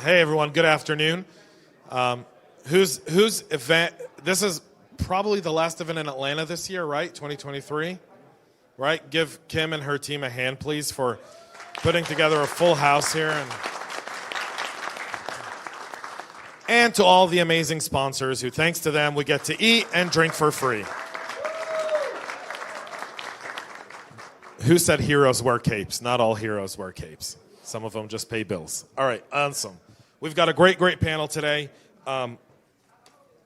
Hey everyone, good afternoon. Whose event? This is probably the last event in Atlanta this year, right? 2023, right? Give Kim and her team a hand, please, for putting together a full house here, and to all the amazing sponsors who, thanks to them, we get to eat and drink for free. Who said heroes wear capes? Not all heroes wear capes. Some of them just pay bills. All right, awesome. We've got a great panel today.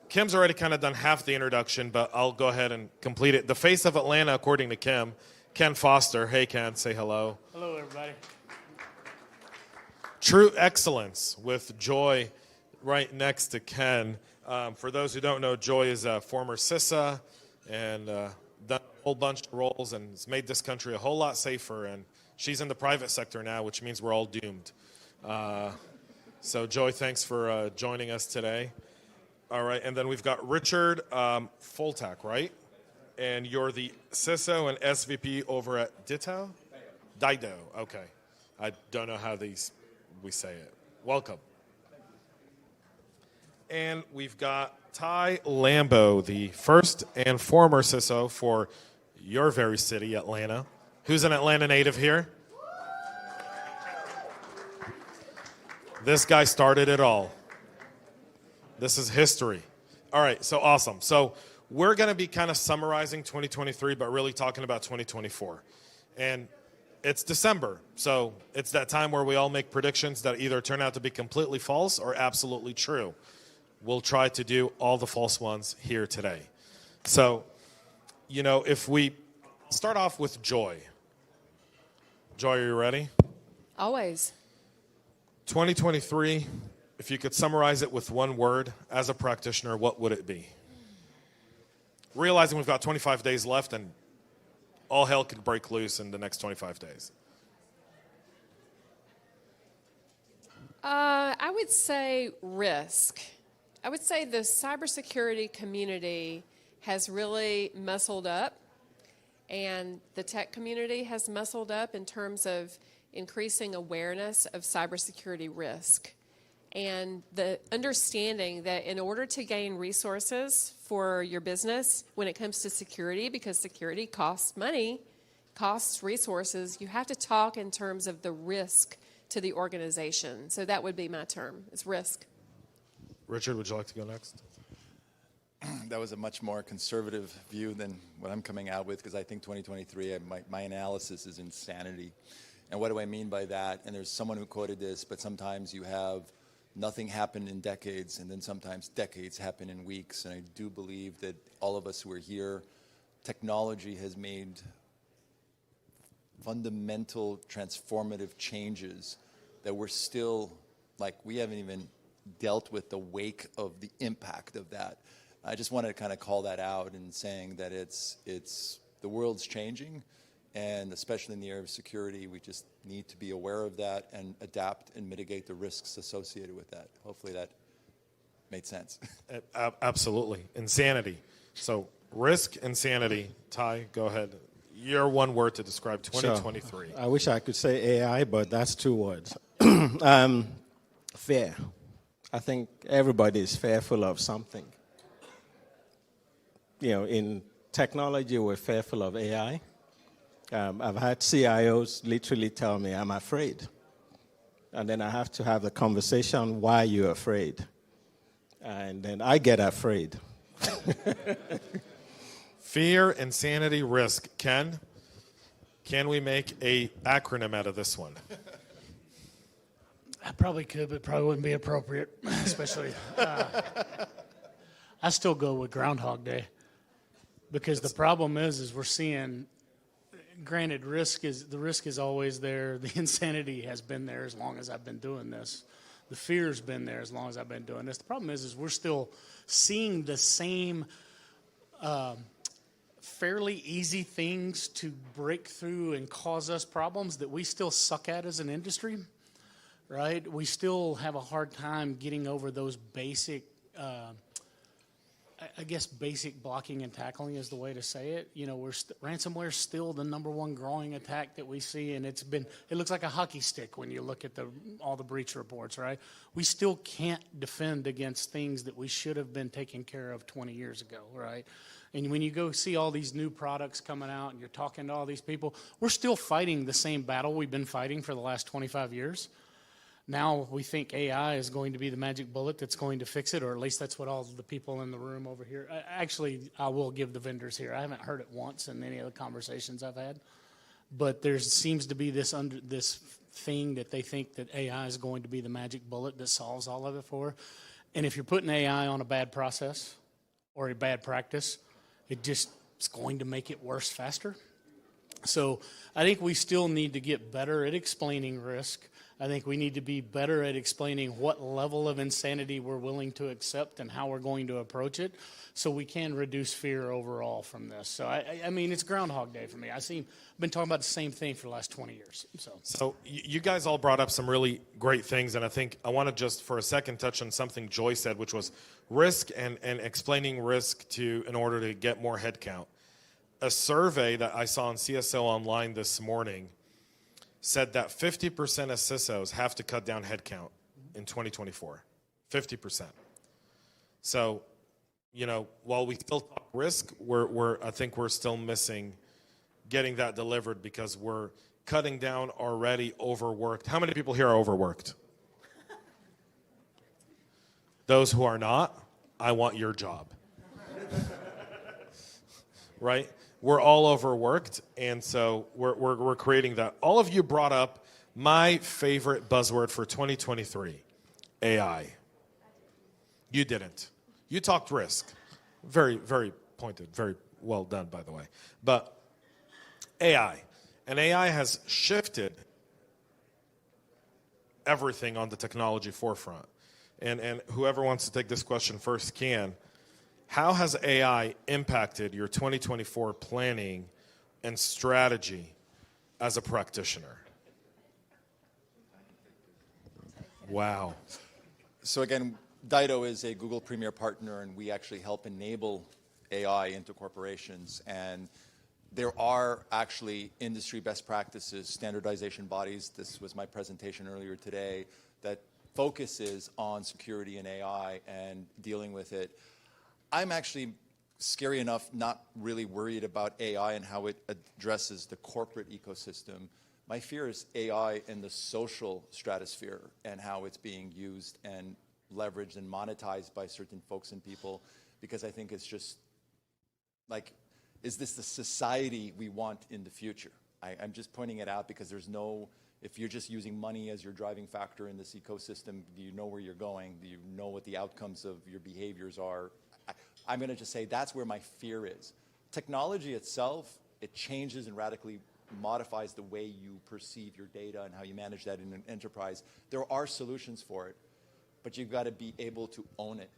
Kim's already kind of done half the introduction, but I'll go ahead and complete it. The face of Atlanta, according to Kim, Ken Foster. Hey, Ken, say hello. Hello, everybody. True excellence with Joye right next to Ken. For those who don't know, Joye is a former CISA and done a whole bunch of roles and has made this country a whole lot safer. And she's in the private sector now, which means we're all doomed. So, Joye, thanks for joining us today. All right, and then we've got Richard Foltak, right? And you're the CISO and SVP over at Ditto? Dido, okay. I don't know how we say it. Welcome. And we've got Taiye Lambo, the first and former CISO for your very city, Atlanta. Who's an Atlanta native here? This guy started it all. This is history. All right, so awesome. So we're going to be kind of summarizing 2023, but really talking about 2024. And it's December, so it's that time where we all make predictions that either turn out to be completely false or absolutely true. We'll try to do all the false ones here today. So, you know, if we start off with Joye. Joye, are you ready? Always. 2023, if you could summarize it with one word as a practitioner, what would it be? Realizing we've got 25 days left and all hell could break loose in the next 25 days. I would say risk. I would say the cybersecurity community has really muscled up, and the tech community has muscled up in terms of increasing awareness of cybersecurity risk. And the understanding that in order to gain resources for your business when it comes to security, because security costs money, costs resources, you have to talk in terms of the risk to the organization. So that would be my term, is risk. Richard, would you like to go next? That was a much more conservative view than what I'm coming out with, because I think 2023, my analysis is insanity. And what do I mean by that? And there's someone who quoted this, but sometimes you have nothing happen in decades, and then sometimes decades happen in weeks. And I do believe that all of us who are here, technology has made fundamental transformative changes that we're still, like, we haven't even dealt with the wake of the impact of that. I just wanted to kind of call that out and saying that it's the world's changing, and especially in the area of security, we just need to be aware of that and adapt and mitigate the risks associated with that. Hopefully that made sense. Absolutely. Insanity. So risk, insanity. Taiye, go ahead. Your one word to describe 2023. Sure. I wish I could say AI, but that's two words. Fear. I think everybody is fearful of something. You know, in technology, we're fearful of AI. I've had CIOs literally tell me, I'm afraid. And then I have to have the conversation, why you're afraid. And then I get afraid. Fear, insanity, risk. Ken, can we make a acronym out of this one? I probably could, but probably wouldn't be appropriate, especially. I still go with Groundhog Day, because the problem is we're seeing. Granted, the risk is always there. The insanity has been there as long as I've been doing this. The fear's been there as long as I've been doing this. The problem is we're still seeing the same fairly easy things to break through and cause us problems that we still suck at as an industry, right? We still have a hard time getting over those basic I guess basic blocking and tackling is the way to say it. You know, ransomware is still the #1 growing attack that we see, and it looks like a hockey stick when you look at all the breach reports, right? We still can't defend against things that we should have been taking care of 20 years ago, right? And when you go see all these new products coming out and you're talking to all these people, we're still fighting the same battle we've been fighting for the last 25 years. Now we think AI is going to be the magic bullet that's going to fix it, or at least that's what all the people in the room over here. Actually, I will give the vendors here. I haven't heard it once in any of the conversations I've had, but there seems to be this thing that they think that AI is going to be the magic bullet that solves all of it for. And if you're putting AI on a bad process or a bad practice, it's going to make it worse faster. So I think we still need to get better at explaining risk. I think we need to be better at explaining what level of insanity we're willing to accept and how we're going to approach it so we can reduce fear overall from this. So, I mean, it's Groundhog Day for me. I've been talking about the same thing for the last 20 years. So you guys all brought up some really great things, and I think I want to just for a second touch on something Joye said, which was risk and explaining risk in order to get more headcount. A survey that I saw on CSO Online this morning said that 50% of CISOs have to cut down headcount in 2024. 50%. So, you know, while we still talk risk, I think we're still missing getting that delivered because we're cutting down already overworked. How many people here are overworked? Those who are not, I want your job. Right? We're all overworked, and so we're creating that. All of you brought up my favorite buzzword for 2023, AI. You didn't. You talked risk. Very, very pointed. Very well done, by the way. But AI. And AI has shifted everything on the technology forefront. And whoever wants to take this question first can. How has AI impacted your 2024 planning and strategy as a practitioner? Wow. So again, Dido is a Google Premier partner, and we actually help enable AI into corporations. And there are actually industry best practices, standardization bodies. This was my presentation earlier today that focuses on security and AI and dealing with it. I'm actually, scary enough, not really worried about AI and how it addresses the corporate ecosystem. My fear is AI in the social stratosphere and how it's being used and leveraged and monetized by certain folks and people, because I think it's just like, is this the society we want in the future? I'm just pointing it out because if you're just using money as your driving factor in this ecosystem, do you know where you're going? Do you know what the outcomes of your behaviors are? I'm going to just say that's where my fear is. Technology itself, it changes and radically modifies the way you perceive your data and how you manage that in an enterprise. There are solutions for it, but you've got to be able to own it.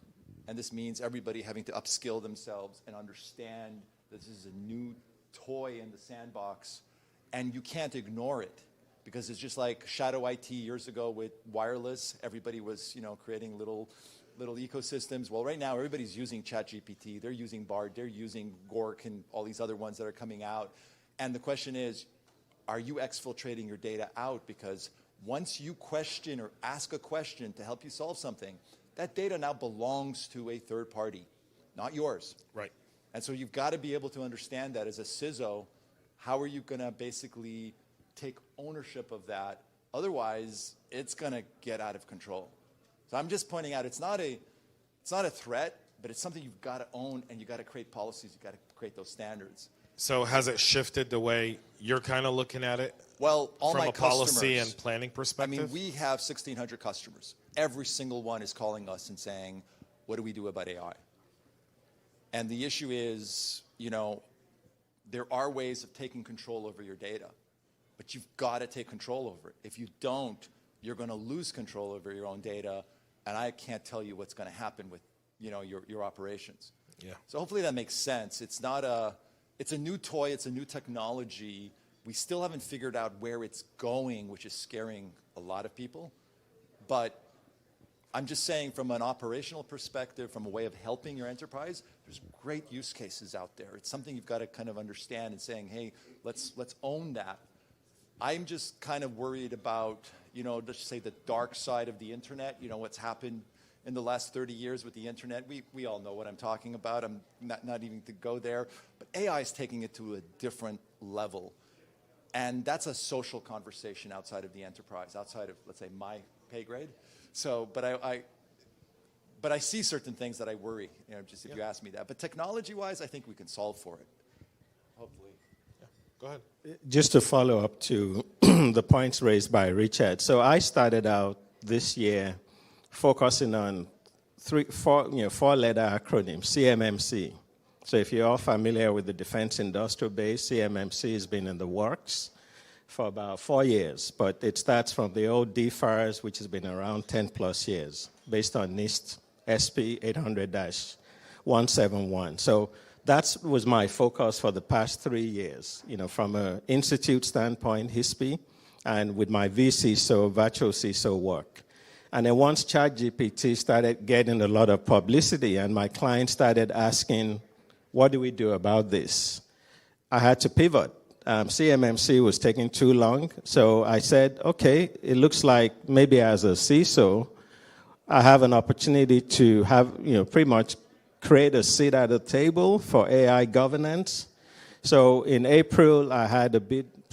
And this means everybody having to upskill themselves and understand this is a new toy in the sandbox, and you can't ignore it because it's just like shadow IT years ago with wireless. Everybody was, creating little ecosystems. Well, right now, everybody's using ChatGPT. They're using Bard. They're using Gork and all these other ones that are coming out. And the question is, are you exfiltrating your data out? Because once you question or ask a question to help you solve something, that data now belongs to a third party, not yours. Right. And so you've got to be able to understand that as a CISO. How are you going to basically take ownership of that? Otherwise, it's going to get out of control. So I'm just pointing out it's not a threat, but it's something you've got to own, and you've got to create policies. You've got to create those standards. So has it shifted the way you're kind of looking at it? Well, all from my a policy customers, and planning perspective? I mean, we have 1,600 customers. Every single one is calling us and saying, what do we do about AI? And the issue is, there are ways of taking control over your data, but you've got to take control over it. If you don't, you're going to lose control over your own data, and I can't tell you what's going to happen with, your operations. Yeah. So hopefully that makes sense. It's a new toy. It's a new technology. We still haven't figured out where it's going, which is scaring a lot of people. But I'm just saying from an operational perspective, from a way of helping your enterprise, there's great use cases out there. It's something you've got to kind of understand and saying, hey, let's own that. I'm just kind of worried about, let's say the dark side of the internet, what's happened in the last 30 years with the internet. We all know what I'm talking about. I'm not even to go there. But AI is taking it to a different level. And that's a social conversation outside of the enterprise, outside of, let's say, my pay grade. So, but I see certain things that I worry, just if you ask me that. But technology-wise, I think we can solve for it. Hopefully. Yeah. Go ahead. Just to follow up to the points raised by Richard. So I started out this year focusing on four-letter acronym, CMMC. So if you're all familiar with the defense industrial base, CMMC has been in the works for about 4 years, but it starts from the old DFARS, which has been around 10 plus years, based on NIST SP 800-171. So that was my focus for the past 3 years, from an institute standpoint, HISPI, and with my VCISO, virtual CISO work. And then once ChatGPT started getting a lot of publicity and my clients started asking, what do we do about this? I had to pivot. CMMC was taking too long, so I said, okay, it looks like maybe as a CISO, I have an opportunity to have, pretty much create a seat at the table for AI governance. So in April, I had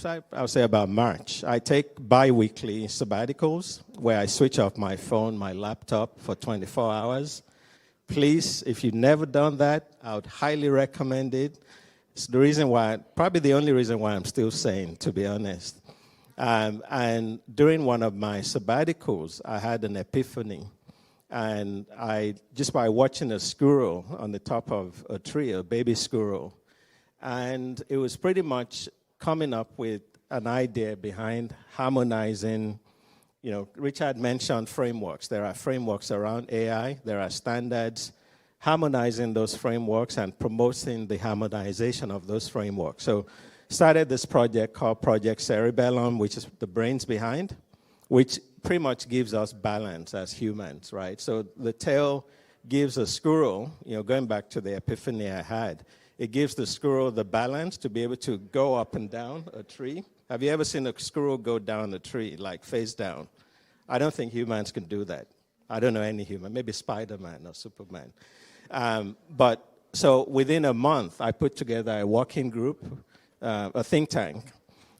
I would say about March, I take bi-weekly sabbaticals where I switch off my phone, my laptop for 24 hours. Please, if you've never done that, I would highly recommend it. It's the reason why, probably the only reason why I'm still sane, to be honest. And during one of my sabbaticals, I had an epiphany. And just by watching a squirrel on the top of a tree, a baby squirrel, and it was pretty much coming up with an idea behind harmonizing. Richard mentioned frameworks. There are frameworks around AI. There are standards. Harmonizing those frameworks and promoting the harmonization of those frameworks. So started this project called Project Cerebellum, which is the brains behind, which pretty much gives us balance as humans, right? So the tail gives a squirrel, going back to the epiphany I had, it gives the squirrel the balance to be able to go up and down a tree. Have you ever seen a squirrel go down a tree, like face down? I don't think humans can do that. I don't know any human, maybe Spider-Man or Superman. But so within a month, I put together a working group, a think tank.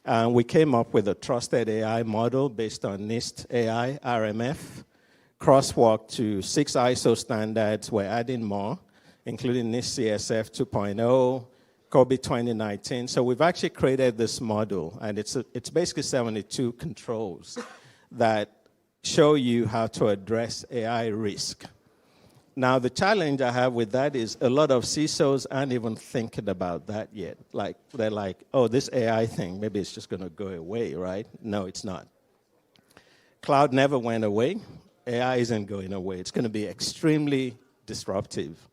And we came up with a trusted AI model based on NIST AI, RMF, crosswalk to 6 ISO standards. We're adding more, including NIST CSF 2.0, COBE 2019. So we've actually created this model, and it's basically 72 controls that show you how to address AI risk. Now, the challenge I have with that is a lot of CISOs aren't even thinking about that yet. Like, they're like, oh, this AI thing, maybe it's just going to go away, right? No, it's not. Cloud never went away. AI isn't going away. It's going to be extremely disruptive.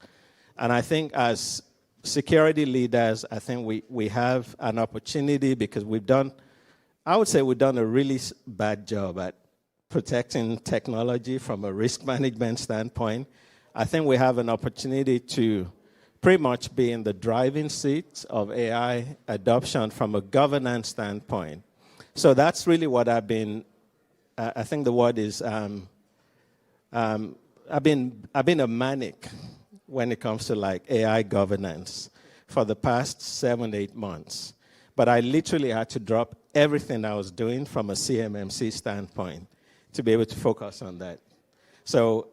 And I think as security leaders, I think we have an opportunity because I would say we've done a really bad job at protecting technology from a risk management standpoint. I think we have an opportunity to pretty much be in the driving seat of AI adoption from a governance standpoint. So that's really what I've been, I think the word is, I've been a manic when it comes to like AI governance for the past 7-8 months. But I literally had to drop everything I was doing from a CMMC standpoint to be able to focus on that. So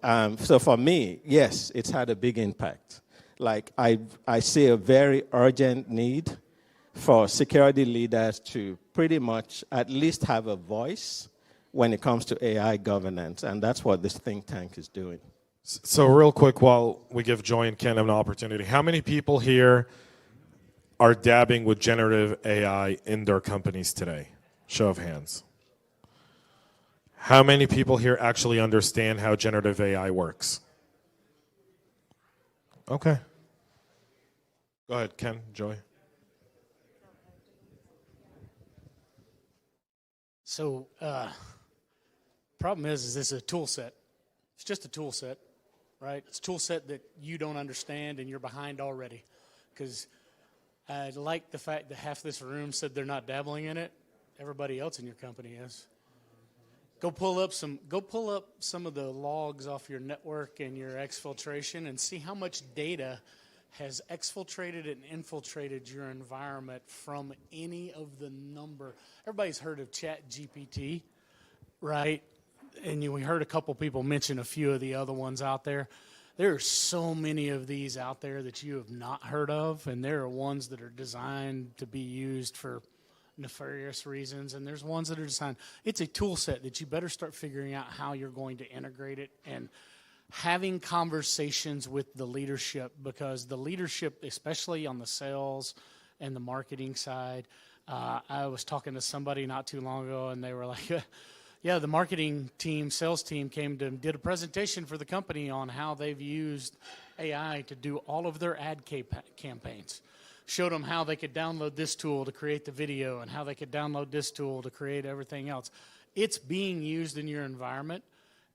for me, yes, it's had a big impact. Like I see a very urgent need for security leaders to pretty much at least have a voice when it comes to AI governance, and that's what this think tank is doing. So real quick, while we give Joye and Ken an opportunity, how many people here are dabbing with generative AI in their companies today? Show of hands. How many people here actually understand how generative AI works? Okay. Go ahead, Ken, Joye. So, problem is this is a tool set. It's just a tool set, right? It's a tool set that you don't understand and you're behind already. Because I like the fact that half this room said they're not dabbling in it. Everybody else in your company is. Go pull up some of the logs off your network and your exfiltration and see how much data has exfiltrated and infiltrated your environment from any of the number. Everybody's heard of ChatGPT, right? And we heard a couple people mention a few of the other ones out there. There are so many of these out there that you have not heard of, and there are ones that are designed to be used for nefarious reasons, and there's ones that are designed. It's a tool set that you better start figuring out how you're going to integrate it and having conversations with the leadership, because the leadership, especially on the sales and the marketing side, I was talking to somebody not too long ago, and they were like, yeah, the marketing team, sales team did a presentation for the company on how they've used AI to do all of their ad campaigns. Showed them how they could download this tool to create the video and how they could download this tool to create everything else. It's being used in your environment,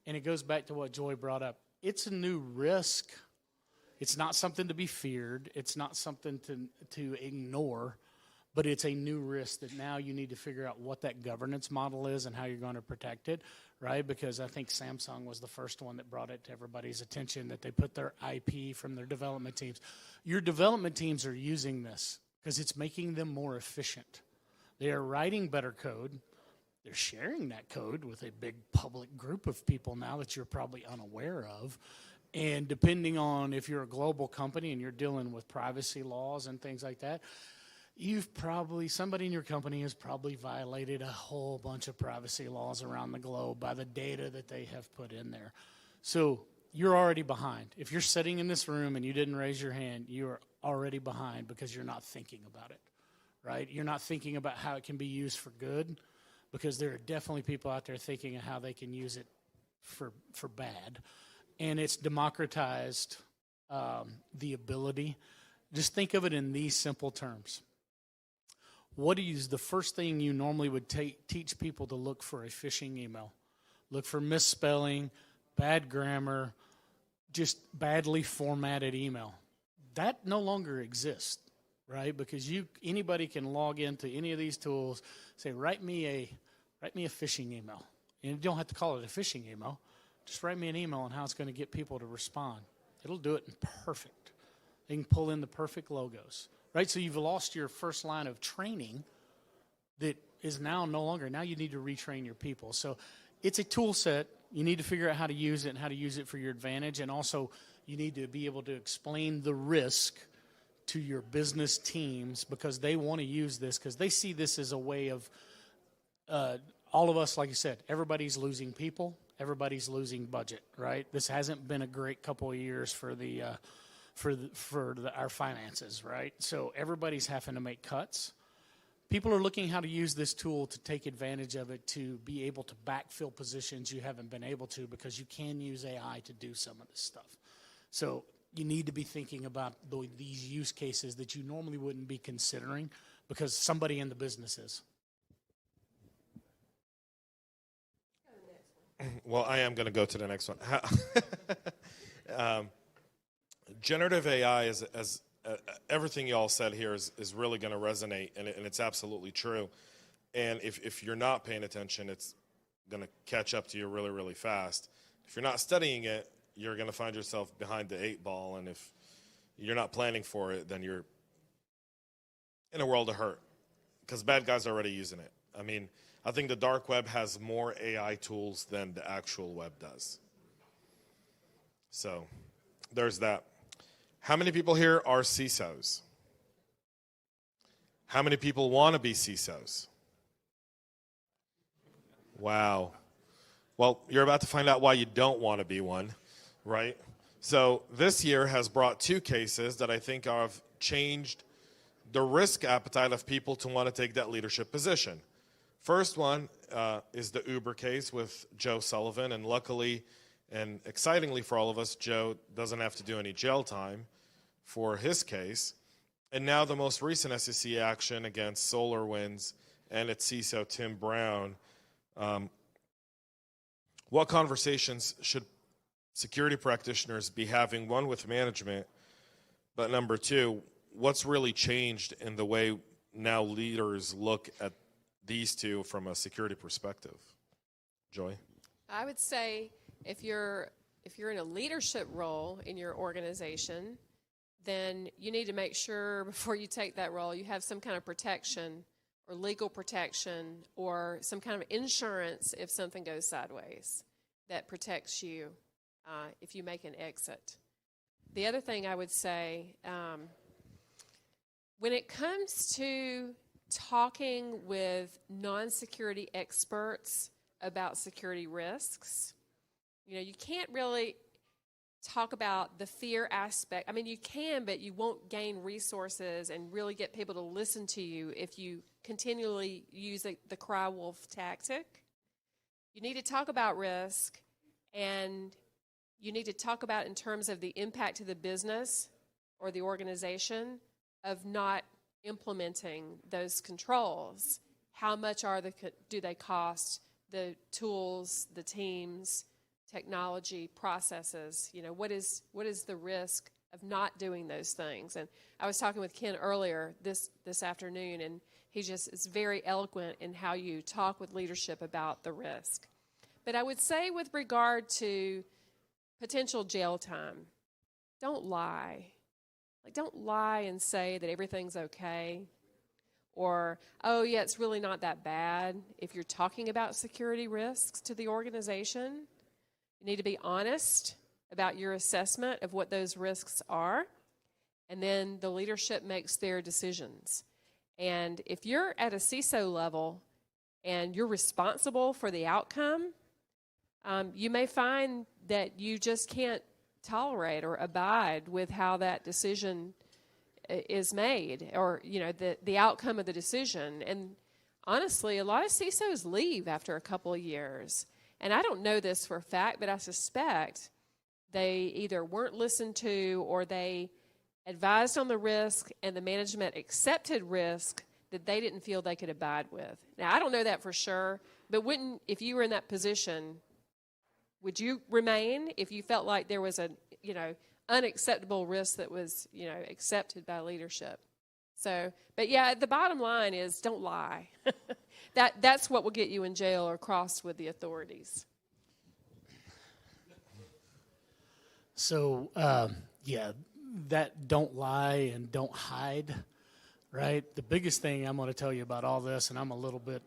and it goes back to what Joye brought up. It's a new risk. It's not something to be feared. It's not something to ignore, but it's a new risk that now you need to figure out what that governance model is and how you're going to protect it, right? Because I think Samsung was the first one that brought it to everybody's attention, that they put their IP from their development teams. Your development teams are using this because it's making them more efficient. They are writing better code. They're sharing that code with a big public group of people now that you're probably unaware of. And depending on if you're a global company and you're dealing with privacy laws and things like that, somebody in your company has probably violated a whole bunch of privacy laws around the globe by the data that they have put in there. So you're already behind. If you're sitting in this room and you didn't raise your hand, you're already behind because you're not thinking about it, right? You're not thinking about how it can be used for good, because there are definitely people out there thinking of how they can use it for bad. And it's democratized the ability. Just think of it in these simple terms. What is the first thing you normally would teach people to look for a phishing email? Look for misspelling, bad grammar, just badly formatted email. That no longer exists, right? Because anybody can log into any of these tools, say, write me a phishing email. And you don't have to call it a phishing email. Just write me an email on how it's going to get people to respond. It'll do it in perfect. They can pull in the perfect logos, right? So you've lost your first line of training that is now no longer. Now you need to retrain your people. So it's a tool set. You need to figure out how to use it and how to use it for your advantage. And also you need to be able to explain the risk to your business teams, because they want to use this, because they see this as a way of all of us, like you said, everybody's losing people, everybody's losing budget, right? This hasn't been a great couple of years for our finances, right? So everybody's having to make cuts. People are looking how to use this tool to take advantage of it, to be able to backfill positions you haven't been able to, because you can use AI to do some of this stuff. So you need to be thinking about these use cases that you normally wouldn't be considering, because somebody in the business is. Well, I am going to go to the next one. Generative AI is everything you all said here is really going to resonate, and it's absolutely true. And if you're not paying attention, it's going to catch up to you really, really fast. If you're not studying it, you're going to find yourself behind the 8 ball, and if you're not planning for it, then you're in a world of hurt, because bad guys are already using it. I mean, I think the dark web has more AI tools than the actual web does. So there's that. How many people here are CISOs? How many people want to be CISOs? Wow. Well, you're about to find out why you don't want to be one, right? So this year has brought 2 cases that I think have changed the risk appetite of people to want to take that leadership position. First one is the Uber case with Joe Sullivan, and luckily and excitingly for all of us, Joe doesn't have to do any jail time for his case. And now the most recent SEC action against SolarWinds and its CISO, Tim Brown. What conversations should security practitioners be having, one, with management, but number two, what's really changed in the way now leaders look at these two from a security perspective? Joy? I would say if you're in a leadership role in your organization, then you need to make sure before you take that role you have some kind of protection or legal protection or some kind of insurance if something goes sideways that protects you if you make an exit. The other thing I would say, when it comes to talking with non-security experts about security risks, you can't really talk about the fear aspect. I mean, you can, but you won't gain resources and really get people to listen to you if you continually use the cry wolf tactic. You need to talk about risk, and you need to talk about in terms of the impact to the business or the organization of not implementing those controls. How much do they cost? The tools, the teams, technology, processes. What is the risk of not doing those things? And I was talking with Ken earlier this afternoon, and he just is very eloquent in how you talk with leadership about the risk. But I would say with regard to potential jail time, don't lie. Don't lie and say that everything's okay, or, oh, yeah, it's really not that bad. If you're talking about security risks to the organization, you need to be honest about your assessment of what those risks are, and then the leadership makes their decisions. And if you're at a CISO level and you're responsible for the outcome, you may find that you just can't tolerate or abide with how that decision is made, or the outcome of the decision. And honestly, a lot of CISOs leave after a couple of years. And I don't know this for a fact, but I suspect they either weren't listened to or they advised on the risk and the management accepted risk that they didn't feel they could abide with. Now, I don't know that for sure, but if you were in that position, would you remain if you felt like there was a, unacceptable risk that was, accepted by leadership? So, but yeah, the bottom line is don't lie. That's what will get you in jail or crossed with the authorities. So, that don't lie and don't hide, right? The biggest thing I'm going to tell you about all this, and I'm a little bit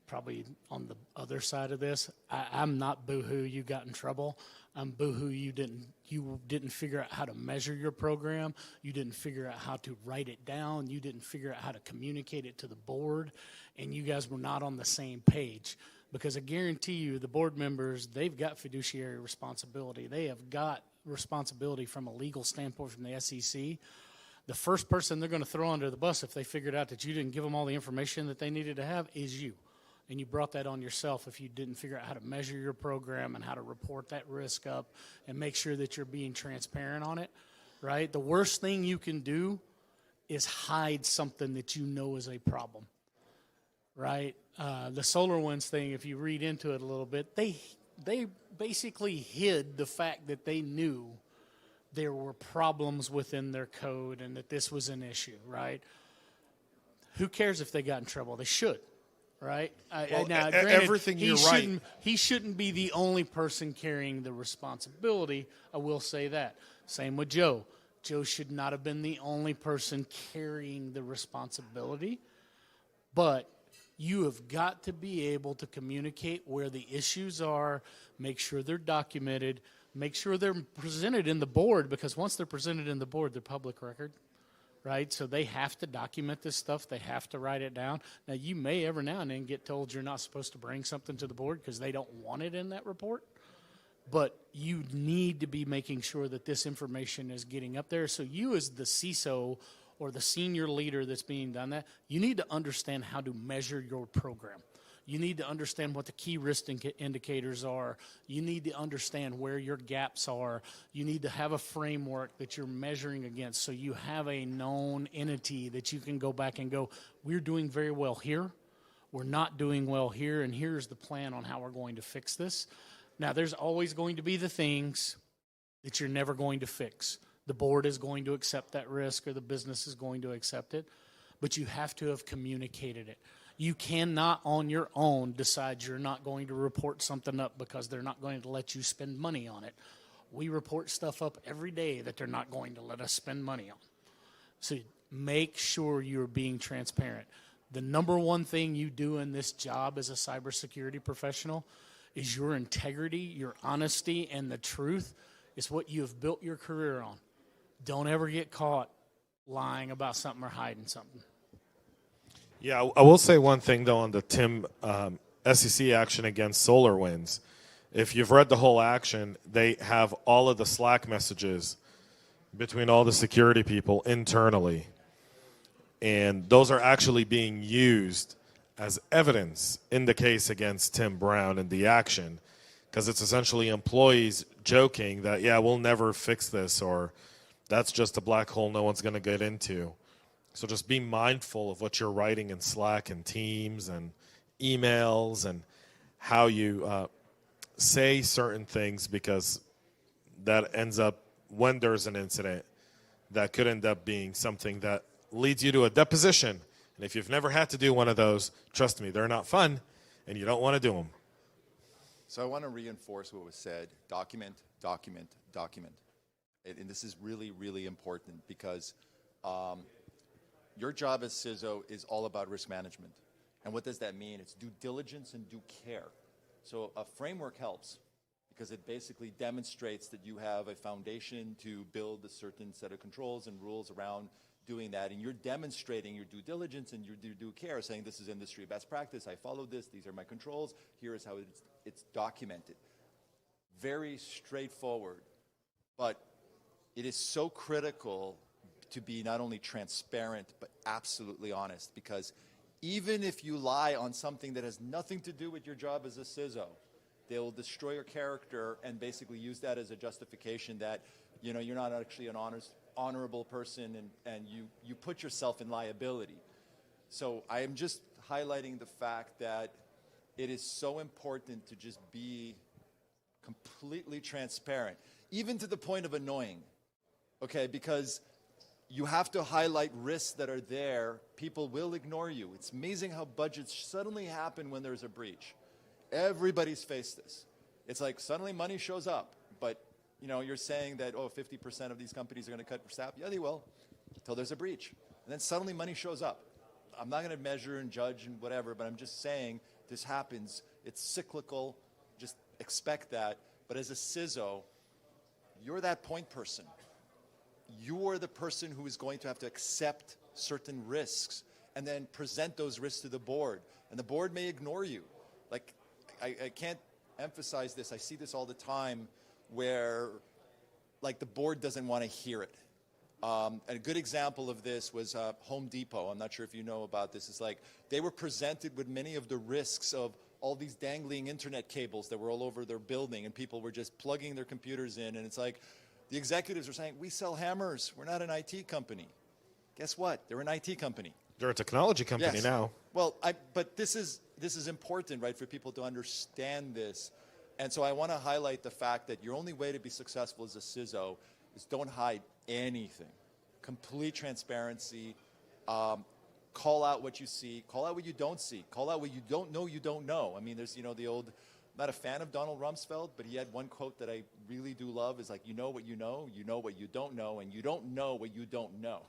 probably on the other side of this, I'm not boo-hoo, you got in trouble. I'm boo-hoo, you didn't figure out how to measure your program. You didn't figure out how to write it down. You didn't figure out how to communicate it to the board, and you guys were not on the same page. Because I guarantee you, the board members, they've got fiduciary responsibility. They have got responsibility from a legal standpoint from the SEC. The first person they're going to throw under the bus if they figured out that you didn't give them all the information that they needed to have is you. And you brought that on yourself if you didn't figure out how to measure your program and how to report that risk up and make sure that you're being transparent on it, right? The worst thing you can do is hide something that you know is a problem, right? The SolarWinds thing, if you read into it a little bit, they basically hid the fact that they knew there were problems within their code and that this was an issue, right? Who cares if they got in trouble? They should. Right? Well, now, everything you're right. He shouldn't be the only person carrying the responsibility. I will say that. Same with Joe. Joe should not have been the only person carrying the responsibility. But you have got to be able to communicate where the issues are, make sure they're documented, make sure they're presented in the board, because once they're presented in the board, they're public record. Right? So they have to document this stuff. They have to write it down. Now, you may every now and then get told you're not supposed to bring something to the board because they don't want it in that report. But you need to be making sure that this information is getting up there. So you as the CISO or the senior leader that's being done that, you need to understand how to measure your program. You need to understand what the key risk indicators are. You need to understand where your gaps are. You need to have a framework that you're measuring against so you have a known entity that you can go back and go, we're doing very well here. We're not doing well here, and here's the plan on how we're going to fix this. Now, there's always going to be the things that you're never going to fix. The board is going to accept that risk, or the business is going to accept it, but you have to have communicated it. You cannot on your own decide you're not going to report something up because they're not going to let you spend money on it. We report stuff up every day that they're not going to let us spend money on. So make sure you're being transparent. The number one thing you do in this job as a cybersecurity professional is your integrity, your honesty, and the truth is what you have built your career on. Don't ever get caught lying about something or hiding something. Yeah, I will say one thing, though, on the TIM SEC action against SolarWinds. If you've read the whole action, they have all of the Slack messages between all the security people internally. And those are actually being used as evidence in the case against Tim Brown and the action, because it's essentially employees joking that, yeah, we'll never fix this, or that's just a black hole no one's going to get into. So just be mindful of what you're writing in Slack and Teams and emails and how you say certain things, because that ends up, when there's an incident, that could end up being something that leads you to a deposition. And if you've never had to do one of those, trust me, they're not fun, and you don't want to do them. So I want to reinforce what was said. Document, document, document. And this is really, really important, because your job as CISO is all about risk management. And what does that mean? It's due diligence and due care. So a framework helps, because it basically demonstrates that you have a foundation to build a certain set of controls and rules around doing that. And you're demonstrating your due diligence and your due care, saying this is industry best practice, I followed this, these are my controls, here is how it's documented. Very straightforward, but it is so critical to be not only transparent, but absolutely honest, because even if you lie on something that has nothing to do with your job as a CISO, they will destroy your character and basically use that as a justification that, you know, you're not actually an honorable person, and you put yourself in liability. So I am just highlighting the fact that it is so important to just be completely transparent, even to the point of annoying, okay? Because you have to highlight risks that are there. People will ignore you. It's amazing how budgets suddenly happen when there's a breach. Everybody's faced this. It's like suddenly money shows up, but you know, you're saying that, oh, 50% of these companies are going to cut staff. Yeah, they will, until there's a breach. And then suddenly money shows up. I'm not going to measure and judge and whatever, but I'm just saying this happens. It's cyclical. Just expect that. But as a CISO, you're that point person. You're the person who is going to have to accept certain risks and then present those risks to the board. And the board may ignore you. Like, I can't emphasize this. I see this all the time where, like, the board doesn't want to hear it. A good example of this was Home Depot. I'm not sure if you know about this. It's like they were presented with many of the risks of all these dangling internet cables that were all over their building, and people were just plugging their computers in, and it's like the executives are saying, we sell hammers. We're not an IT company. Guess what? They're an IT company. They're a technology company Yes. now. Well, but this is important, right, for people to understand this. And so I want to highlight the fact that your only way to be successful as a CISO is don't hide anything. Complete transparency. Call out what you see. Call out what you don't see. Call out what you don't know you don't know. I mean, there's, you know, the old, I'm not a fan of Donald Rumsfeld, but he had one quote that I really do love, is like, you know what you know what you don't know, and you don't know what you don't know.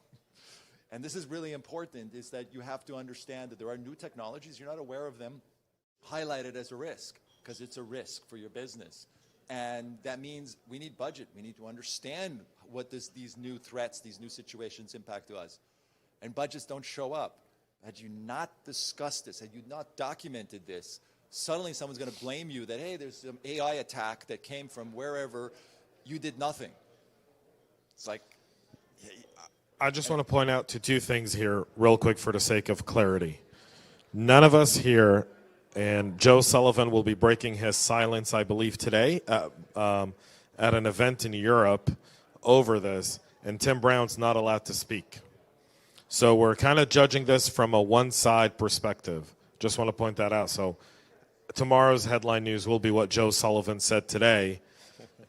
And this is really important, is that you have to understand that there are new technologies, you're not aware of them, highlight it as a risk, because it's a risk for your business. And that means we need budget. We need to understand what these new threats, these new situations impact to us. And budgets don't show up. Had you not discussed this, had you not documented this, suddenly someone's going to blame you that, hey, there's some AI attack that came from wherever, you did nothing. It's like, I just want to point out to two things here real quick for the sake of clarity. None of us here, and Joe Sullivan will be breaking his silence, I believe, today at an event in Europe over this, and Tim Brown's not allowed to speak. So we're kind of judging this from a one-side perspective. Just want to point that out. So tomorrow's headline news will be what Joe Sullivan said today.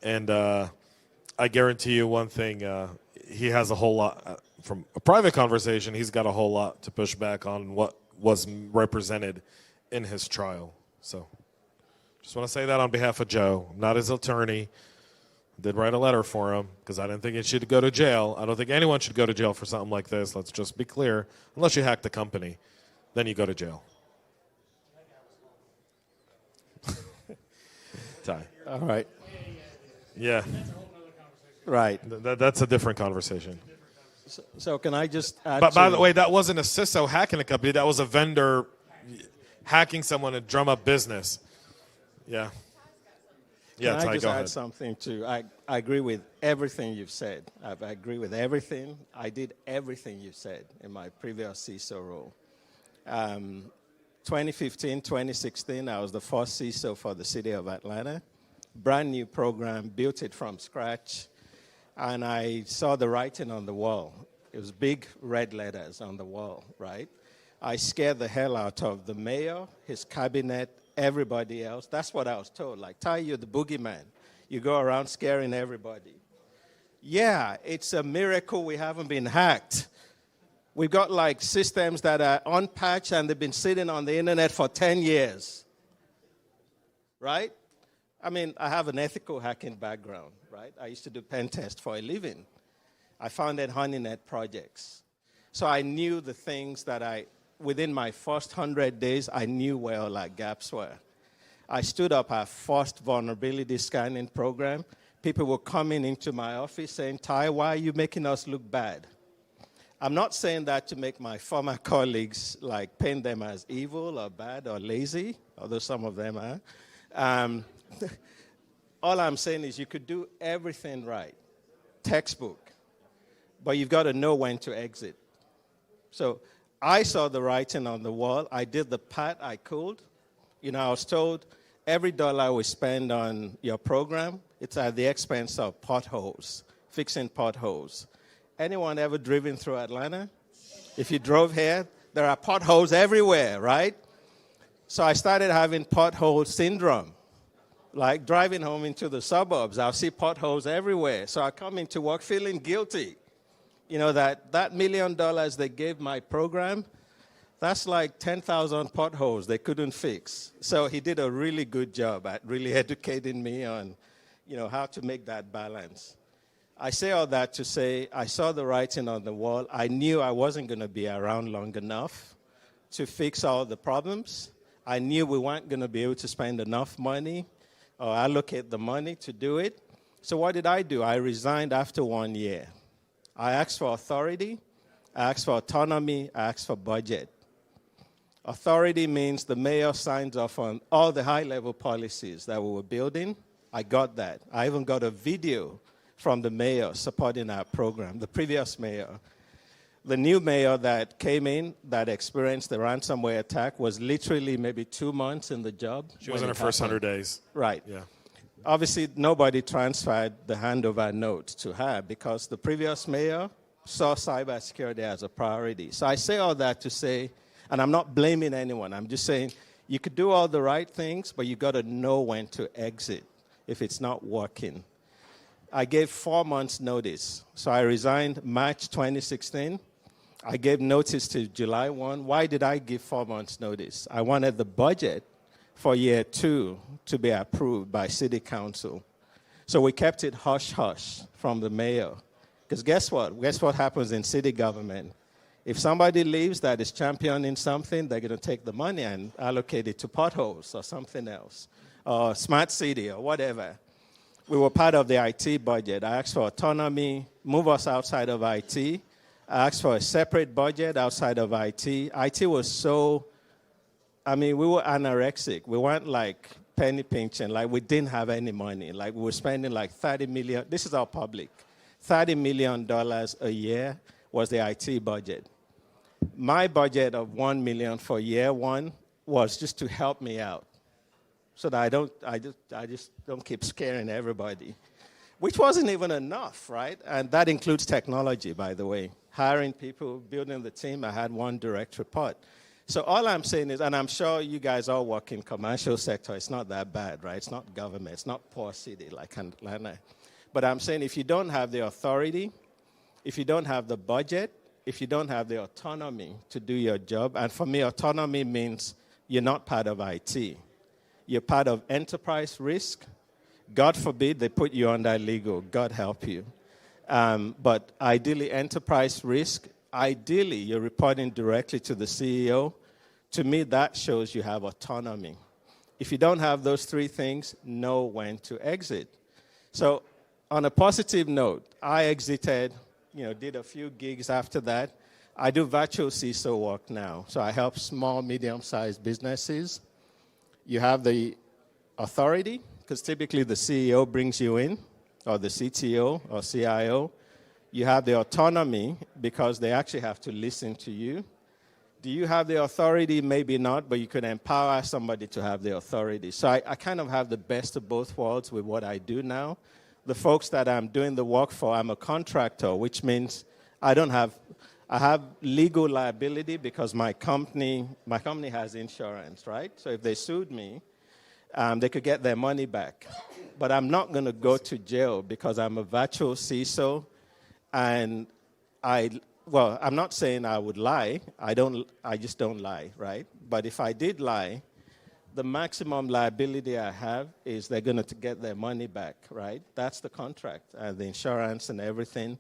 And I guarantee you one thing, he has a whole lot, from a private conversation, he's got a whole lot to push back on what was represented in his trial. So just want to say that on behalf of Joe. I'm not his attorney. Did write a letter for him because I didn't think he should go to jail. I don't think anyone should go to jail for something like this. Let's just be clear. Unless you hack the company, then you go to jail. Taiye. All right. Yeah. Right. That's a different conversation. So can I just add But by to- the way, that wasn't a CISO hacking a company. That was a vendor hacking someone to drum up business. Yeah. Yeah, Can I Taiye, just go add ahead. something too? I agree with everything you've said. I agree with everything. I did everything you said in my previous CISO role. 2015, 2016, I was the first CISO for the city of Atlanta. Brand new program, built it from scratch. And I saw the writing on the wall. It was big red letters on the wall, right? I scared the hell out of the mayor, his cabinet, everybody else. That's what I was told. Like, Taiye, you're the boogeyman. You go around scaring everybody. Yeah, it's a miracle we haven't been hacked. We've got like systems that are unpatched and they've been sitting on the internet for 10 years. Right? I mean, I have an ethical hacking background, right? I used to do pen tests for a living. I founded HoneyNet projects. So I knew the things that within my first 100 days, I knew where all our gaps were. I stood up our first vulnerability scanning program. People were coming into my office saying, Taiye, why are you making us look bad? I'm not saying that to make my former colleagues like paint them as evil or bad or lazy, although some of them are. All I'm saying is you could do everything right, textbook, but you've got to know when to exit. So I saw the writing on the wall. I did the part I could. You know, I was told every dollar we spend on your program, it's at the expense of potholes, fixing potholes. Anyone ever driven through Atlanta? If you drove here, there are potholes everywhere, right? So I started having pothole syndrome. Like driving home into the suburbs, I'll see potholes everywhere. So I come into work feeling guilty. You know, that $1 million they gave my program, that's like 10,000 potholes they couldn't fix. So he did a really good job at really educating me on, you know, how to make that balance. I say all that to say I saw the writing on the wall. I knew I wasn't going to be around long enough to fix all the problems. I knew we weren't going to be able to spend enough money or allocate the money to do it. So what did I do? I resigned after 1 year. I asked for authority, I asked for autonomy, I asked for budget. Authority means the mayor signs off on all the high-level policies that we were building. I got that. I even got a video from the mayor supporting our program, the previous mayor. The new mayor that came in, that experienced the ransomware attack, was literally maybe 2 months in the job. She was in her first 100 days. Right. Yeah. Obviously, nobody transferred the handover note to her because the previous mayor saw cybersecurity as a priority. So I say all that to say, and I'm not blaming anyone, I'm just saying you could do all the right things, but you got to know when to exit if it's not working. I gave 4 months notice. So I resigned March 2016. I gave notice to July 1. Why did I give 4 months notice? I wanted the budget for year 2 to be approved by city council. So we kept it hush-hush from the mayor. Because guess what? Guess what happens in city government? If somebody leaves that is championing something, they're going to take the money and allocate it to potholes or something else, or smart city or whatever. We were part of the IT budget. I asked for autonomy, move us outside of IT. I asked for a separate budget outside of IT. IT was so, we were anorexic. We weren't like penny pinching, like we didn't have any money. Like we were spending like $30 million. This is our public. $30 million a year was the IT budget. My budget of $1 million for year 1 was just to help me out, so that I just don't keep scaring everybody, which wasn't even enough, right? And that includes technology, by the way. Hiring people, building the team. I had 1 direct report. So all I'm saying is, and I'm sure you guys all work in commercial sector, it's not that bad, right? It's not government, it's not poor city like Atlanta. But I'm saying if you don't have the authority, if you don't have the budget, if you don't have the autonomy to do your job, and for me, autonomy means you're not part of IT. You're part of enterprise risk. God forbid they put you under legal. God help you. But ideally, enterprise risk, ideally, you're reporting directly to the CEO. To me, that shows you have autonomy. If you don't have those three things, know when to exit. So on a positive note, I exited, did a few gigs after that. I do virtual CISO work now. So I help small, medium-sized businesses. You have the authority, because typically the CEO brings you in, or the CTO or CIO. You have the autonomy, because they actually have to listen to you. Do you have the authority? Maybe not, but you could empower somebody to have the authority. So I kind of have the best of both worlds with what I do now. The folks that I'm doing the work for, I'm a contractor, which means I have legal liability because my company has insurance, right? So if they sued me, they could get their money back. But I'm not going to go to jail because I'm a virtual CISO, and I'm not saying I would lie. I just don't lie, right? But if I did lie, the maximum liability I have is they're going to get their money back, right? That's the contract, the insurance and everything.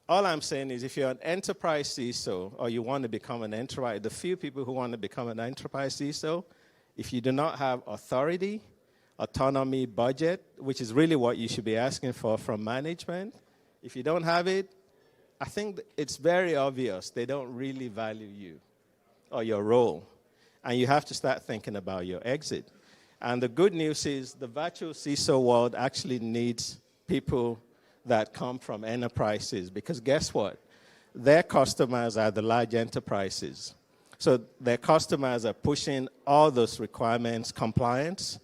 All I'm saying is if you're an enterprise CISO or you want to become an enterprise, the few people who want to become an enterprise CISO, if you do not have authority, autonomy, budget, which is really what you should be asking for from management, if you don't have it, I think it's very obvious they don't really value you or your role. And you have to start thinking about your exit. And the good news is the virtual CISO world actually needs people that come from enterprises, because guess what? Their customers are the large enterprises. So their customers are pushing all those requirements, compliance,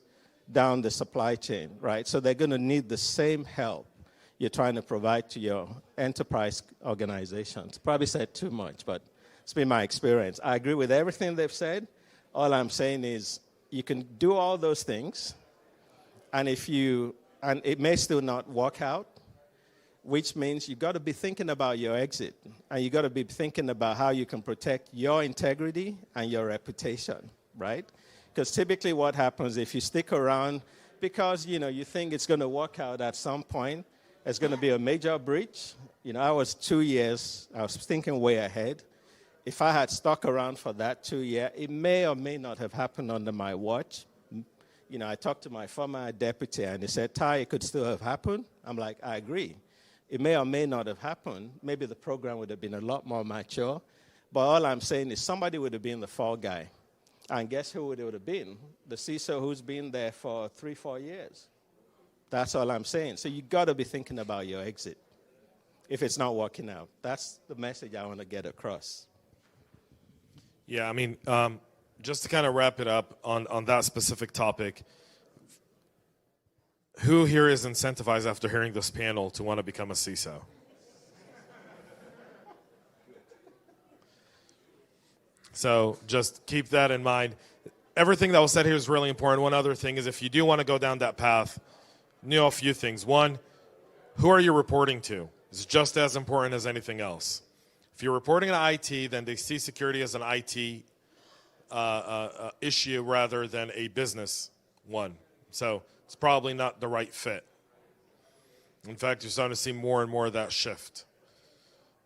down the supply chain, right? So they're going to need the same help you're trying to provide to your enterprise organizations. Probably said too much, but it's been my experience. I agree with everything they've said. All I'm saying is you can do all those things, and it may still not work out, which means you've got to be thinking about your exit, and you've got to be thinking about how you can protect your integrity and your reputation, right? Because typically what happens if you stick around because, you think it's going to work out at some point, it's going to be a major breach. I was 2 years, I was thinking way ahead. If I had stuck around for that 2 years, it may or may not have happened under my watch. I talked to my former deputy, and he said, Taiye, it could still have happened. I'm like, I agree. It may or may not have happened. Maybe the program would have been a lot more mature. But all I'm saying is somebody would have been the fall guy. And guess who it would have been? The CISO who's been there for 3-4 years. That's all I'm saying. So you got to be thinking about your exit if it's not working out. That's the message I want to get across. Yeah, I mean, just to kind of wrap it up on that specific topic, who here is incentivized after hearing this panel to want to become a CISO? So just keep that in mind. Everything that was said here is really important. One other thing is if you do want to go down that path, a few things. One, who are you reporting to? It's just as important as anything else. If you're reporting to IT, then they see security as an IT issue rather than a business one. So it's probably not the right fit. In fact, you're starting to see more and more of that shift.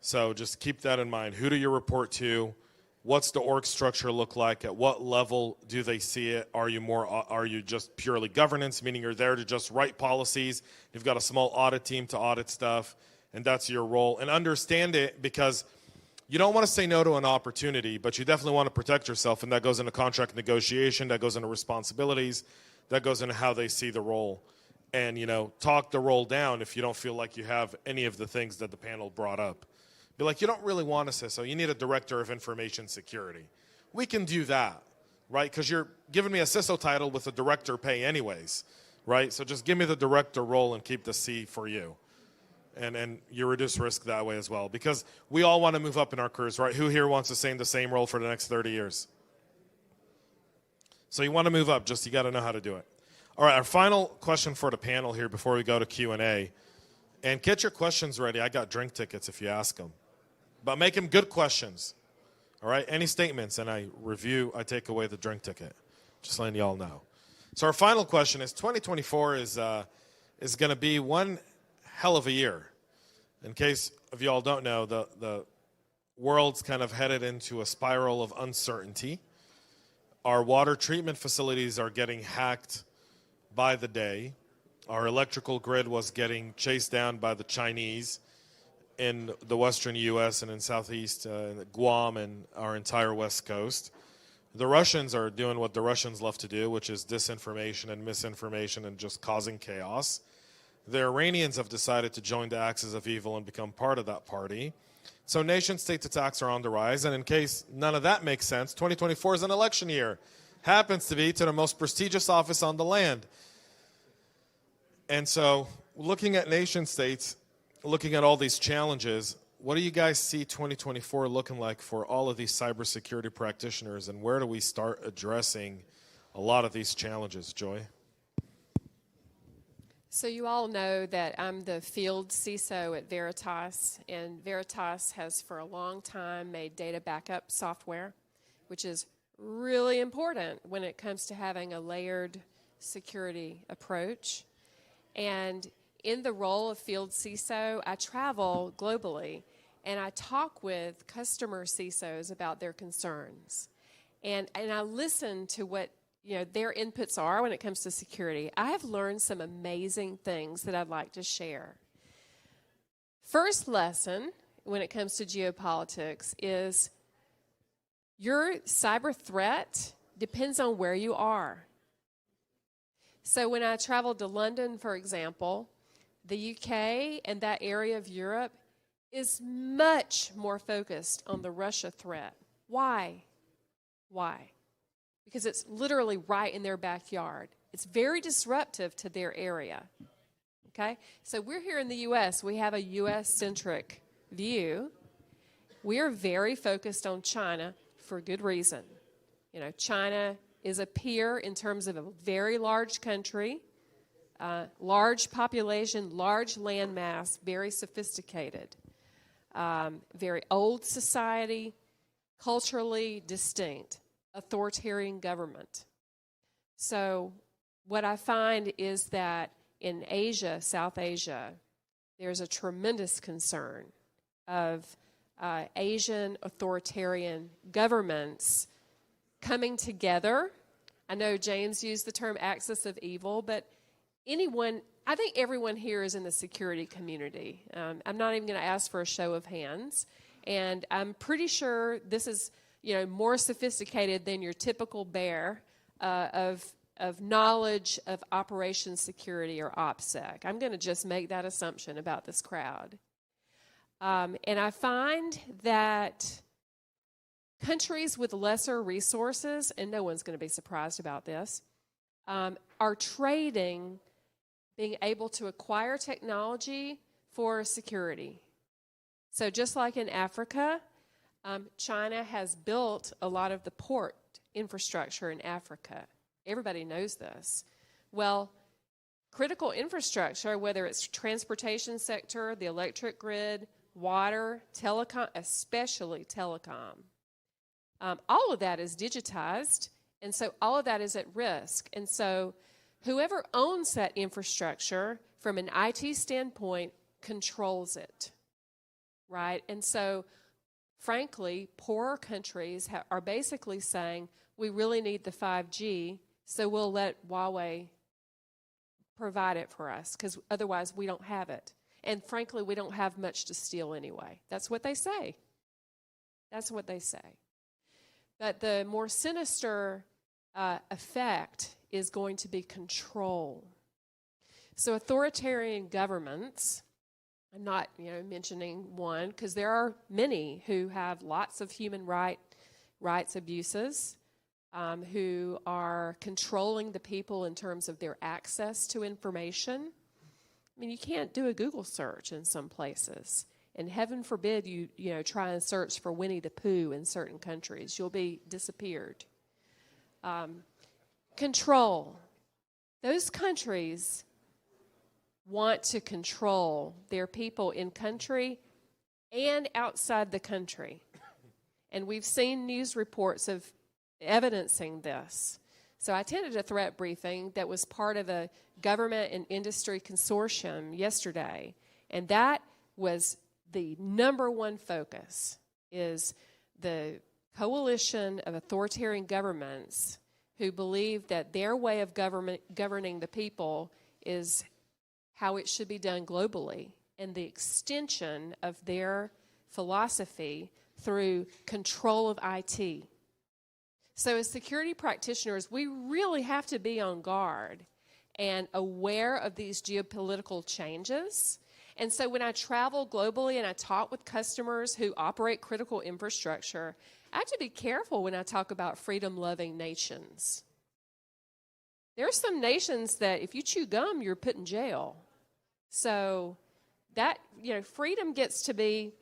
So just keep that in mind. Who do you report to? What's the org structure look like? At what level do they see it? Are you just purely governance, meaning you're there to just write policies? You've got a small audit team to audit stuff, and that's your role. And understand it, because you don't want to say no to an opportunity, but you definitely want to protect yourself, and that goes into contract negotiation, that goes into responsibilities, that goes into how they see the role. And, talk the role down if you don't feel like you have any of the things that the panel brought up. Be like, you don't really want a CISO. You need a director of information security. We can do that, right? Because you're giving me a CISO title with a director pay anyways, right? So just give me the director role and keep the C for you. And you reduce risk that way as well. Because we all want to move up in our careers, right? Who here wants to stay in the same role for the next 30 years? So you want to move up, just you got to know how to do it. All right, our final question for the panel here before we go to Q&A. And get your questions ready. I got drink tickets if you ask them. But make them good questions. All right, any statements, and I take away the drink ticket. Just letting you all know. So our final question is, 2024 is going to be one hell of a year. In case of you all don't know, the world's kind of headed into a spiral of uncertainty. Our water treatment facilities are getting hacked by the day. Our electrical grid was getting chased down by the Chinese in the western U.S. and in southeast Guam and our entire west coast. The Russians are doing what the Russians love to do, which is disinformation and misinformation and just causing chaos. The Iranians have decided to join the axis of evil and become part of that party. So nation-state attacks are on the rise, and in case none of that makes sense, 2024 is an election year. Happens to be to the most prestigious office on the land. And so looking at nation-states, looking at all these challenges, what do you guys see 2024 looking like for all of these cybersecurity practitioners, and where do we start addressing a lot of these challenges, Joye? So you all know that I'm the field CISO at VERITAS, and VERITAS has for a long time made data backup software, which is really important when it comes to having a layered security approach. And in the role of field CISO, I travel globally, and I talk with customer CISOs about their concerns. And I listen to what their inputs are when it comes to security. I have learned some amazing things that I'd like to share. First lesson when it comes to geopolitics is your cyber threat depends on where you are. So when I traveled to London, for example, the UK and that area of Europe is much more focused on the Russia threat. Why? Why? Because it's literally right in their backyard. It's very disruptive to their area. Okay? So we're here in the U.S. We have a U.S.-centric view. We are very focused on China for good reason. China is a peer in terms of a very large country, large population, large landmass, very sophisticated, very old society, culturally distinct, authoritarian government. So what I find is that in Asia, South Asia, there's a tremendous concern of Asian authoritarian governments coming together. I know James used the term axis of evil, but I think everyone here is in the security community. I'm not even going to ask for a show of hands. And I'm pretty sure this is more sophisticated than your typical bear of knowledge of operations security or OPSEC. I'm going to just make that assumption about this crowd. And I find that countries with lesser resources, and no one's going to be surprised about this, are trading being able to acquire technology for security. So just like in Africa, China has built a lot of the port infrastructure in Africa. Everybody knows this. Well, critical infrastructure, whether it's transportation sector, the electric grid, water, telecom, especially telecom, all of that is digitized, and so all of that is at risk. And so whoever owns that infrastructure from an IT standpoint controls it, right? And so frankly, poorer countries are basically saying, we really need the 5G, so we'll let Huawei provide it for us, because otherwise we don't have it. And frankly, we don't have much to steal anyway. That's what they say. That's what they say. But the more sinister effect is going to be control. So authoritarian governments, I'm not mentioning one, because there are many who have lots of human rights abuses, who are controlling the people in terms of their access to information. I mean, you can't do a Google search in some places. And heaven forbid you try and search for Winnie the Pooh in certain countries. You'll be disappeared. Control. Those countries want to control their people in country and outside the country. And we've seen news reports of evidencing this. So I attended a threat briefing that was part of a government and industry consortium yesterday, and that was the number one focus, is the coalition of authoritarian governments who believe that their way of governing the people is how it should be done globally, and the extension of their philosophy through control of IT. So as security practitioners, we really have to be on guard and aware of these geopolitical changes. And so when I travel globally and I talk with customers who operate critical infrastructure, I have to be careful when I talk about freedom-loving nations. There are some nations that if you chew gum, you're put in jail. So that, freedom gets to be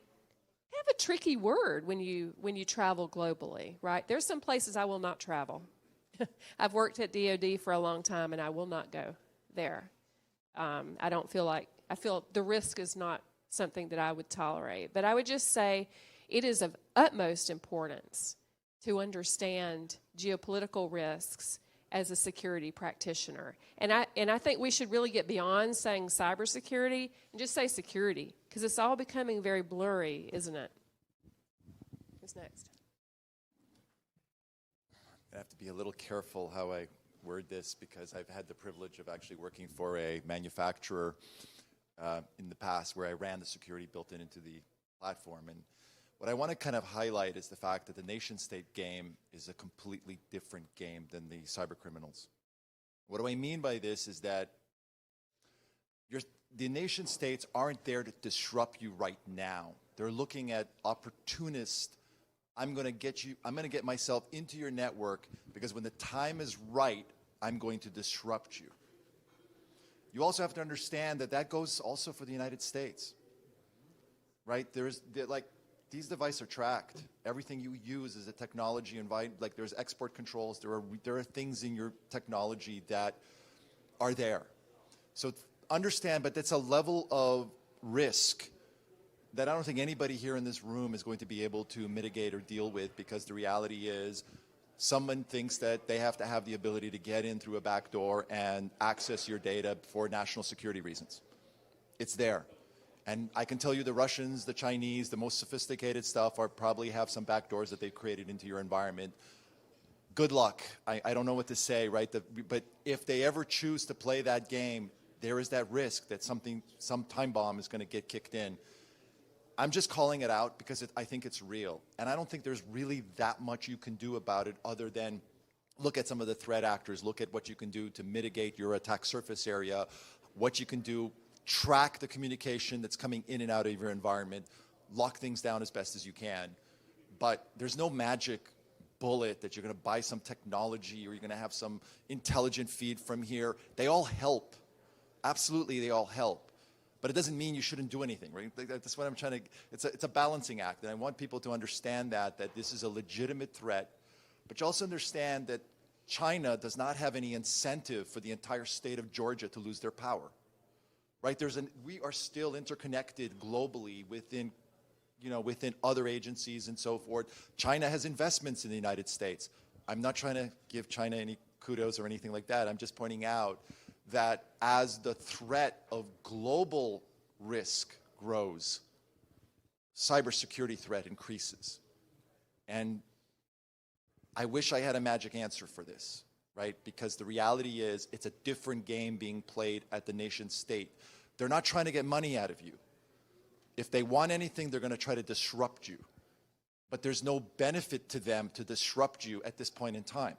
kind of a tricky word when you travel globally, right? There's some places I will not travel. I've worked at DoD for a long time, and I will not go there. I feel the risk is not something that I would tolerate. But I would just say it is of utmost importance to understand geopolitical risks as a security practitioner. And I think we should really get beyond saying cybersecurity and just say security, because it's all becoming very blurry, isn't it? Who's next? I have to be a little careful how I word this, because I've had the privilege of actually working for a manufacturer in the past where I ran the security built into the platform. And what I want to kind of highlight is the fact that the nation-state game is a completely different game than the cyber criminals. What do I mean by this is that the nation-states aren't there to disrupt you right now. They're looking at opportunists. I'm going to get myself into your network because when the time is right, I'm going to disrupt you. You also have to understand that that goes also for the United States, right? These devices are tracked. Everything you use is a technology like there's export controls. There are things in your technology that are there. So understand, but that's a level of risk that I don't think anybody here in this room is going to be able to mitigate or deal with, because the reality is someone thinks that they have to have the ability to get in through a back door and access your data for national security reasons. It's there. And I can tell you the Russians, the Chinese, the most sophisticated stuff probably have some back doors that they've created into your environment. Good luck. I don't know what to say, right? But if they ever choose to play that game, there is that risk that some time bomb is going to get kicked in. I'm just calling it out because I think it's real. And I don't think there's really that much you can do about it other than look at some of the threat actors, look at what you can do to mitigate your attack surface area, what you can do, track the communication that's coming in and out of your environment, lock things down as best as you can. But there's no magic bullet that you're going to buy some technology or you're going to have some intelligent feed from here. They all help. Absolutely, they all help. But it doesn't mean you shouldn't do anything, right? That's what I'm trying to, it's a balancing act. And I want people to understand that this is a legitimate threat. But you also understand that China does not have any incentive for the entire state of Georgia to lose their power, right? We are still interconnected globally within other agencies and so forth. China has investments in the United States. I'm not trying to give China any kudos or anything like that. I'm just pointing out that as the threat of global risk grows, cybersecurity threat increases. And I wish I had a magic answer for this, right? Because the reality is it's a different game being played at the nation state. They're not trying to get money out of you. If they want anything, they're going to try to disrupt you. But there's no benefit to them to disrupt you at this point in time.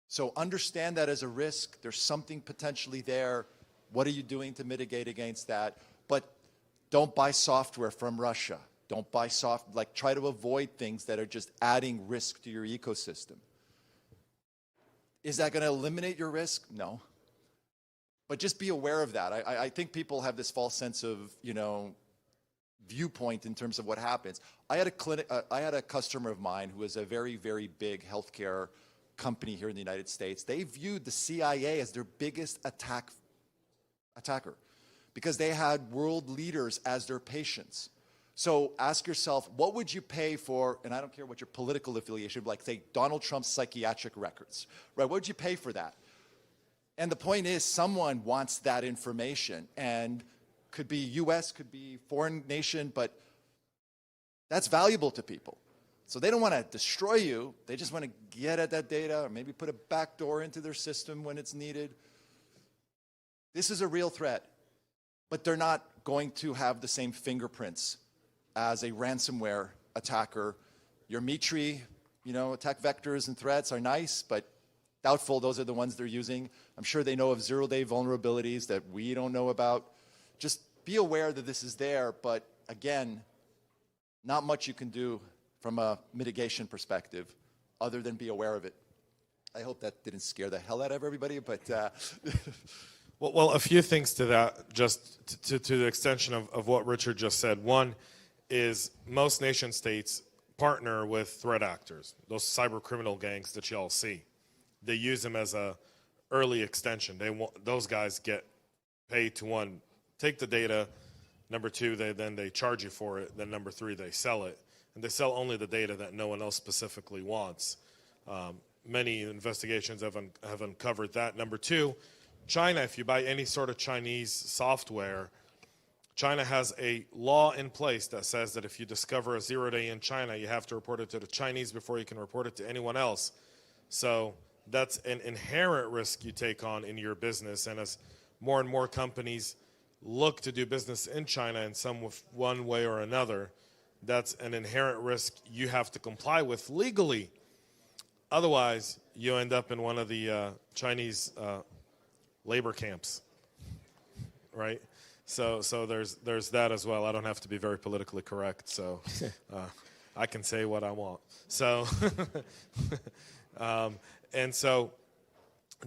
So understand that as a risk. There's something potentially there. What are you doing to mitigate against that? But don't buy software from Russia. Don't buy try to avoid things that are just adding risk to your ecosystem. Is that going to eliminate your risk? No. But just be aware of that. I think people have this false sense of, viewpoint in terms of what happens. I had a customer of mine who is a very, very big healthcare company here in the United States, they viewed the CIA as their biggest attacker because they had world leaders as their patients. So ask yourself, what would you pay for, and I don't care what your political affiliation, like say Donald Trump's psychiatric records, right? What would you pay for that? And the point is, someone wants that information, and could be US, could be foreign nation, but that's valuable to people. So they don't want to destroy you, they just want to get at that data, or maybe put a backdoor into their system when it's needed. This is a real threat, but they're not going to have the same fingerprints as a ransomware attacker. Your Mitri, attack vectors and threats are nice, but doubtful those are the ones they're using. I'm sure they know of zero-day vulnerabilities that we don't know about. Just be aware that this is there, but again, not much you can do from a mitigation perspective other than be aware of it. I hope that didn't scare the hell out of everybody, but... Well, a few things to that, just to the extension of what Richard just said. One is most nation states partner with threat actors, those cyber criminal gangs that you all see. They use them as a early extension. Those guys get paid to, one, take the data. Number two, they charge you for it. Then number three, they sell it. And they sell only the data that no one else specifically wants. Many investigations have uncovered that. Number two, China, if you buy any sort of Chinese software, China has a law in place that says that if you discover a zero-day in China, you have to report it to the Chinese before you can report it to anyone else. So that's an inherent risk you take on in your business. And as more and more companies look to do business in China in one way or another, that's an inherent risk you have to comply with legally. Otherwise, you end up in one of the Chinese labor camps, right? So there's that as well. I don't have to be very politically correct, so I can say what I want. So and so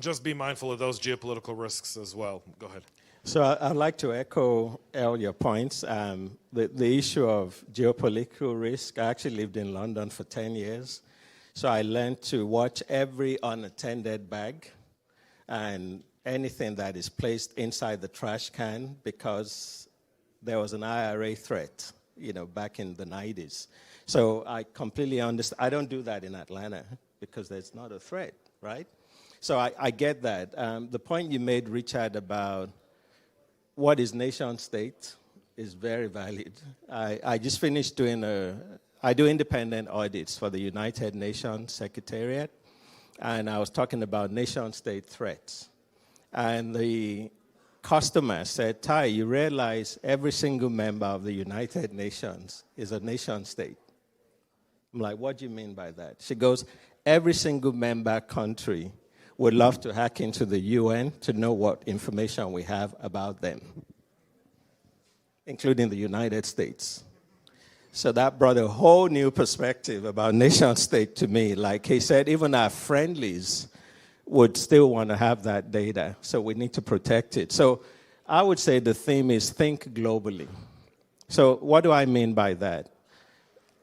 just be mindful of those geopolitical risks as well. Go ahead. So I'd like to echo all your points. The issue of geopolitical risk, I actually lived in London for 10 years. So I learned to watch every unattended bag and anything that is placed inside the trash can because there was an IRA threat, back in the 90s. So I completely understand. I don't do that in Atlanta because there's not a threat, right? So I get that. The point you made, Richard, about what is nation state is very valid. I just finished doing I do independent audits for the United Nations Secretariat, and I was talking about nation state threats. And the customer said, Taiye, you realize every single member of the United Nations is a nation state. I'm like, what do you mean by that? She goes, every single member country would love to hack into the UN to know what information we have about them, including the United States. So that brought a whole new perspective about nation state to me. Like he said, even our friendlies would still want to have that data, so we need to protect it. So I would say the theme is think globally. So what do I mean by that?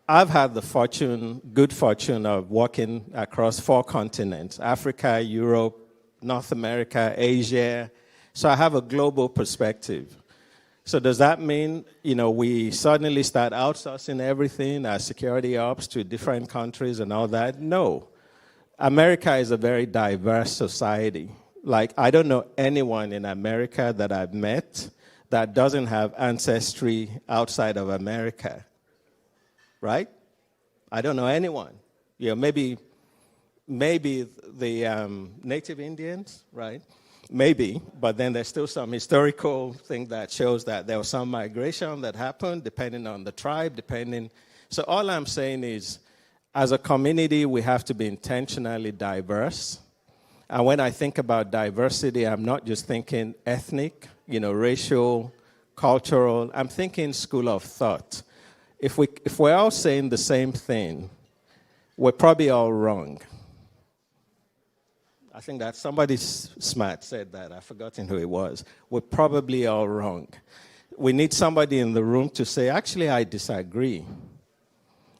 I've had the good fortune of walking across 4 continents, Africa, Europe, North America, Asia. So I have a global perspective. So does that mean, we suddenly start outsourcing everything, our security ops to different countries and all that? No. America is a very diverse society. Like, I don't know anyone in America that I've met that doesn't have ancestry outside of America, right? I don't know anyone. Maybe the native Indians, right? Maybe, but then there's still some historical thing that shows that there was some migration that happened depending on the tribe, So all I'm saying is, as a community, we have to be intentionally diverse. And when I think about diversity, I'm not just thinking ethnic, racial, cultural. I'm thinking school of thought. If we're all saying the same thing, we're probably all wrong. I think that somebody smart said that. I've forgotten who it was. We're probably all wrong. We need somebody in the room to say, actually, I disagree.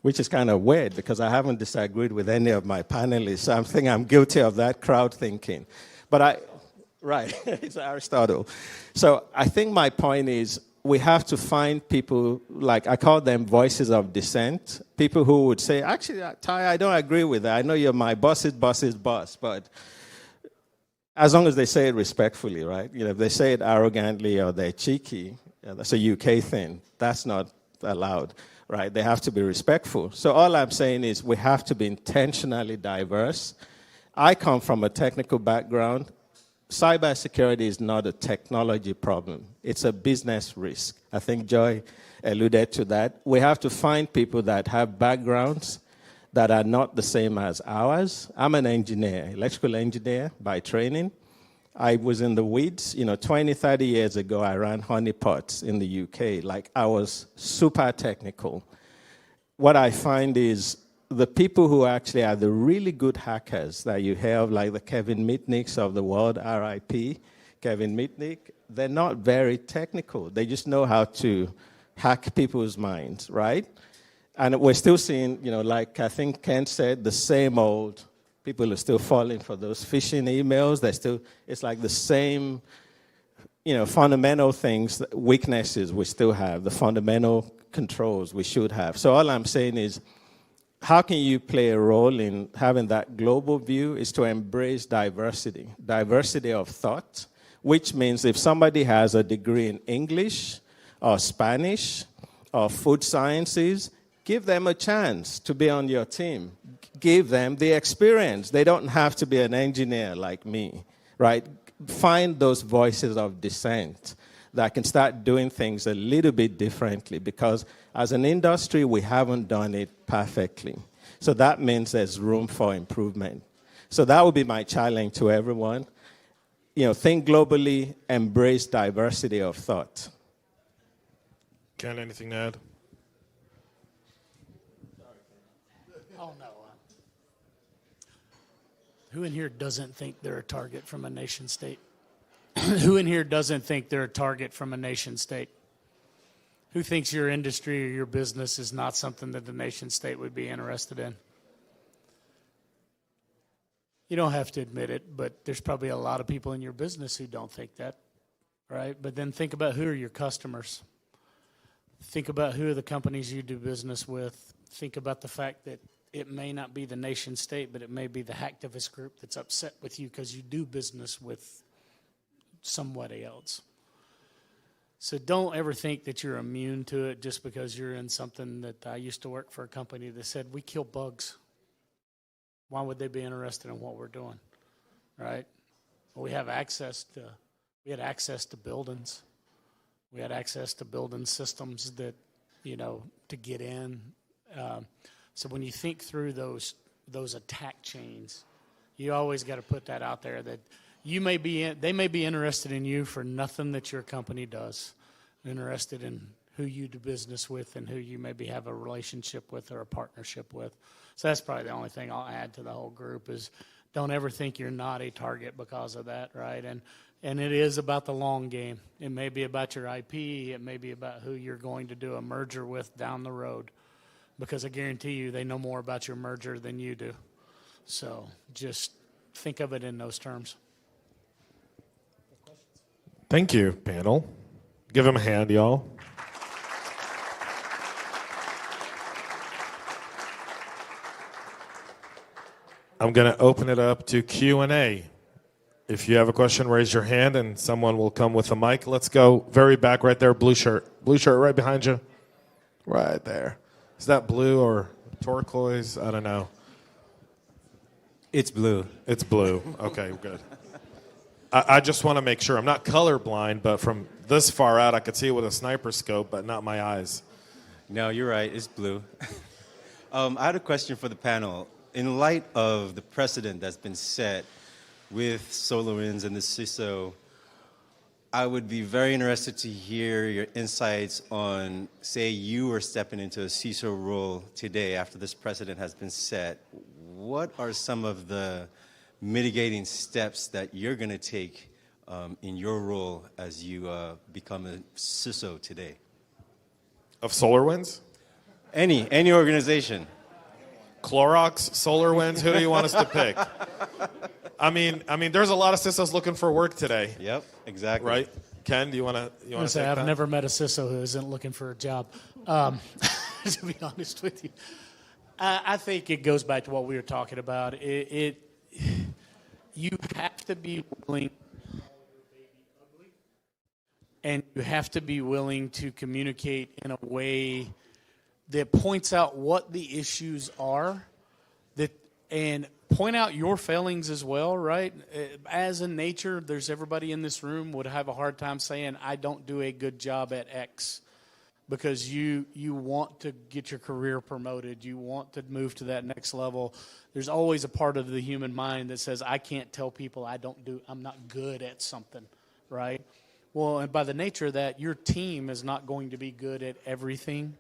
which is kind of weird because I haven't disagreed with any of my panelists. So I think I'm guilty of that crowd thinking. Right, it's Aristotle. So I think my point is we have to find people, like I call them voices of dissent, people who would say, actually, Taiye, I don't agree with that. I know you're my boss's boss's boss, but as long as they say it respectfully, right? You know, if they say it arrogantly or they're cheeky, that's a UK thing. That's not allowed, right? They have to be respectful. So all I'm saying is we have to be intentionally diverse. I come from a technical background. Cybersecurity is not a technology problem. It's a business risk. I think Joye alluded to that. We have to find people that have backgrounds that are not the same as ours. I'm an engineer, electrical engineer by training. I was in the weeds. 20, 30 years ago, I ran honeypots in the UK. Like, I was super technical. What I find is the people who actually are the really good hackers that you have, like the Kevin Mitnicks of the world, RIP, Kevin Mitnick, they're not very technical. They just know how to hack people's minds, right? And we're still seeing, like I think Ken said, the same old, people are still falling for those phishing emails. It's like the same, fundamental things, weaknesses we still have, the fundamental controls we should have. So all I'm saying is, how can you play a role in having that global view is to embrace diversity of thought, which means if somebody has a degree in English or Spanish or food sciences, give them a chance to be on your team. Give them the experience. They don't have to be an engineer like me, right? Find those voices of dissent that can start doing things a little bit differently, because as an industry, we haven't done it perfectly. So that means there's room for improvement. So that would be my challenge to everyone. Think globally, embrace diversity of thought. Ken, anything to add? Oh, no. Who in here doesn't think they're a target from a nation state? Who in here doesn't think they're a target from a nation state? Who thinks your industry or your business is not something that the nation state would be interested in? You don't have to admit it, but there's probably a lot of people in your business who don't think that, right? But then think about who are your customers. Think about who are the companies you do business with. Think about the fact that it may not be the nation state, but it may be the hacktivist group that's upset with you because you do business with somebody else. So don't ever think that you're immune to it just because you're in something that I used to work for a company that said, we kill bugs. Why would they be interested in what we're doing, right? Well, we had access to buildings. We had access to building systems that, to get in. So when you think through those attack chains, you always got to put that out there that they may be interested in you for nothing that your company does. Interested in who you do business with and who you maybe have a relationship with or a partnership with. So that's probably the only thing I'll add to the whole group is don't ever think you're not a target because of that, right? And it is about the long game. It may be about your IP. It may be about who you're going to do a merger with down the road, because I guarantee you they know more about your merger than you do. So just think of it in those terms. Thank you, panel. Give him a hand, y'all. I'm going to open it up to Q&A. If you have a question, raise your hand, and someone will come with a mic. Let's go very back right there, blue shirt. Blue shirt right behind you. Right there. Is that blue or turquoise? I don't know. It's blue. It's blue. Okay, good. I just want to make sure. I'm not colorblind, but from this far out, I could see it with a sniper scope, but not my eyes. No, you're right. It's blue. I had a question for the panel. In light of the precedent that's been set with SolarWinds and the CISO, I would be very interested to hear your insights on, say you were stepping into a CISO role today after this precedent has been set. What are some of the mitigating steps that you're going to take in your role as you become a CISO today? Of SolarWinds? Any organization. Clorox, SolarWinds, who do you want us to pick? I mean, there's a lot of CISOs looking for work today. Yep, exactly. Right? Ken, do you want to take say, that? I've never met a CISO who isn't looking for a job. To be honest with you, I think it goes back to what we were talking about. You have to be willing, and you have to be willing to communicate in a way that points out what the issues are, and point out your failings as well, right? As in nature, there's everybody in this room would have a hard time saying, I don't do a good job at X, because you want to get your career promoted. You want to move to that next level. There's always a part of the human mind that says, I can't tell people I'm not good at something, right? Well, and by the nature of that, your team is not going to be good at everything.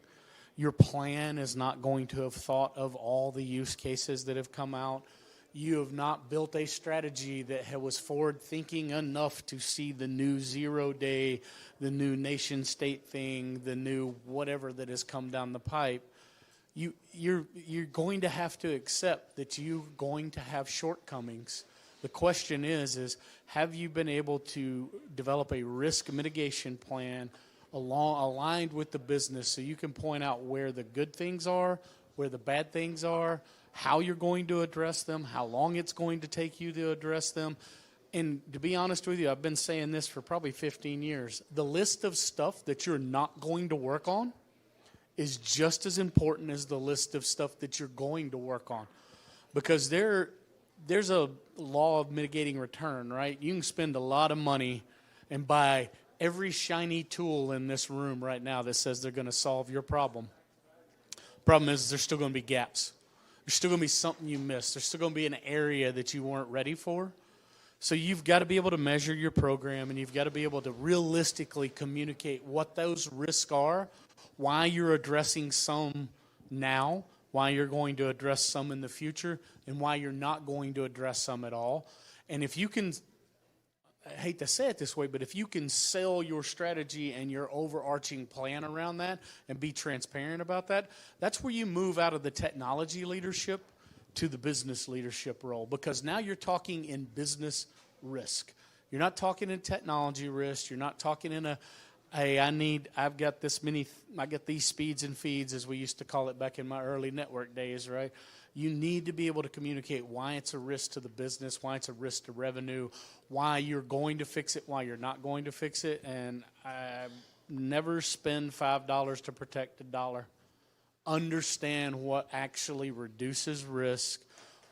Your plan is not going to have thought of all the use cases that have come out. You have not built a strategy that was forward-thinking enough to see the new 0 day, the new nation-state thing, the new whatever that has come down the pipe. You're going to have to accept that you're going to have shortcomings. The question is have you been able to develop a risk mitigation plan aligned with the business so you can point out where the good things are, where the bad things are, how you're going to address them, how long it's going to take you to address them. And to be honest with you, I've been saying this for probably 15 years. The list of stuff that you're not going to work on is just as important as the list of stuff that you're going to work on. Because there's a law of mitigating return, right? You can spend a lot of money and buy every shiny tool in this room right now that says they're going to solve your problem. Problem is there's still going to be gaps. There's still going to be something you missed. There's still going to be an area that you weren't ready for. So you've got to be able to measure your program, and you've got to be able to realistically communicate what those risks are, why you're addressing some now, why you're going to address some in the future, and why you're not going to address some at all. And if you can, I hate to say it this way, but if you can sell your strategy and your overarching plan around that and be transparent about that, that's where you move out of the technology leadership to the business leadership role, because now you're talking in business risk. You're not talking in technology risk. You're not talking in I've got these speeds and feeds, as we used to call it back in my early network days, right? You need to be able to communicate why it's a risk to the business, why it's a risk to revenue, why you're going to fix it, why you're not going to fix it. And never spend $5 to protect $1. Understand what actually reduces risk,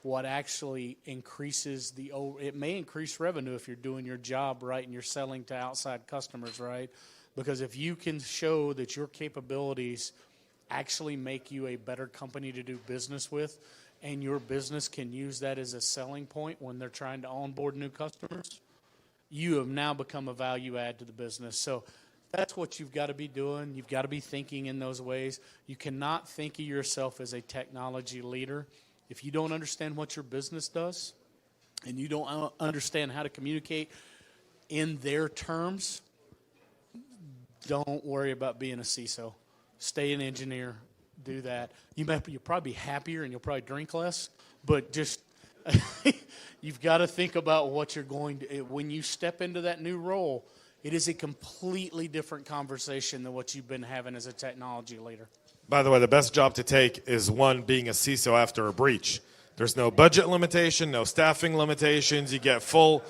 what actually increases it may increase revenue if you're doing your job right and you're selling to outside customers, right? Because if you can show that your capabilities actually make you a better company to do business with, and your business can use that as a selling point when they're trying to onboard new customers, you have now become a value add to the business. So that's what you've got to be doing. You've got to be thinking in those ways. You cannot think of yourself as a technology leader if you don't understand what your business does and you don't understand how to communicate in their terms. Don't worry about being a CISO. Stay an engineer. Do that. You'll probably be happier and you'll probably drink less, but just you've got to think about what you're going to, when you step into that new role, it is a completely different conversation than what you've been having as a technology leader. By the way, the best job to take is one being a CISO after a breach. There's no budget limitation, no staffing limitations. You get full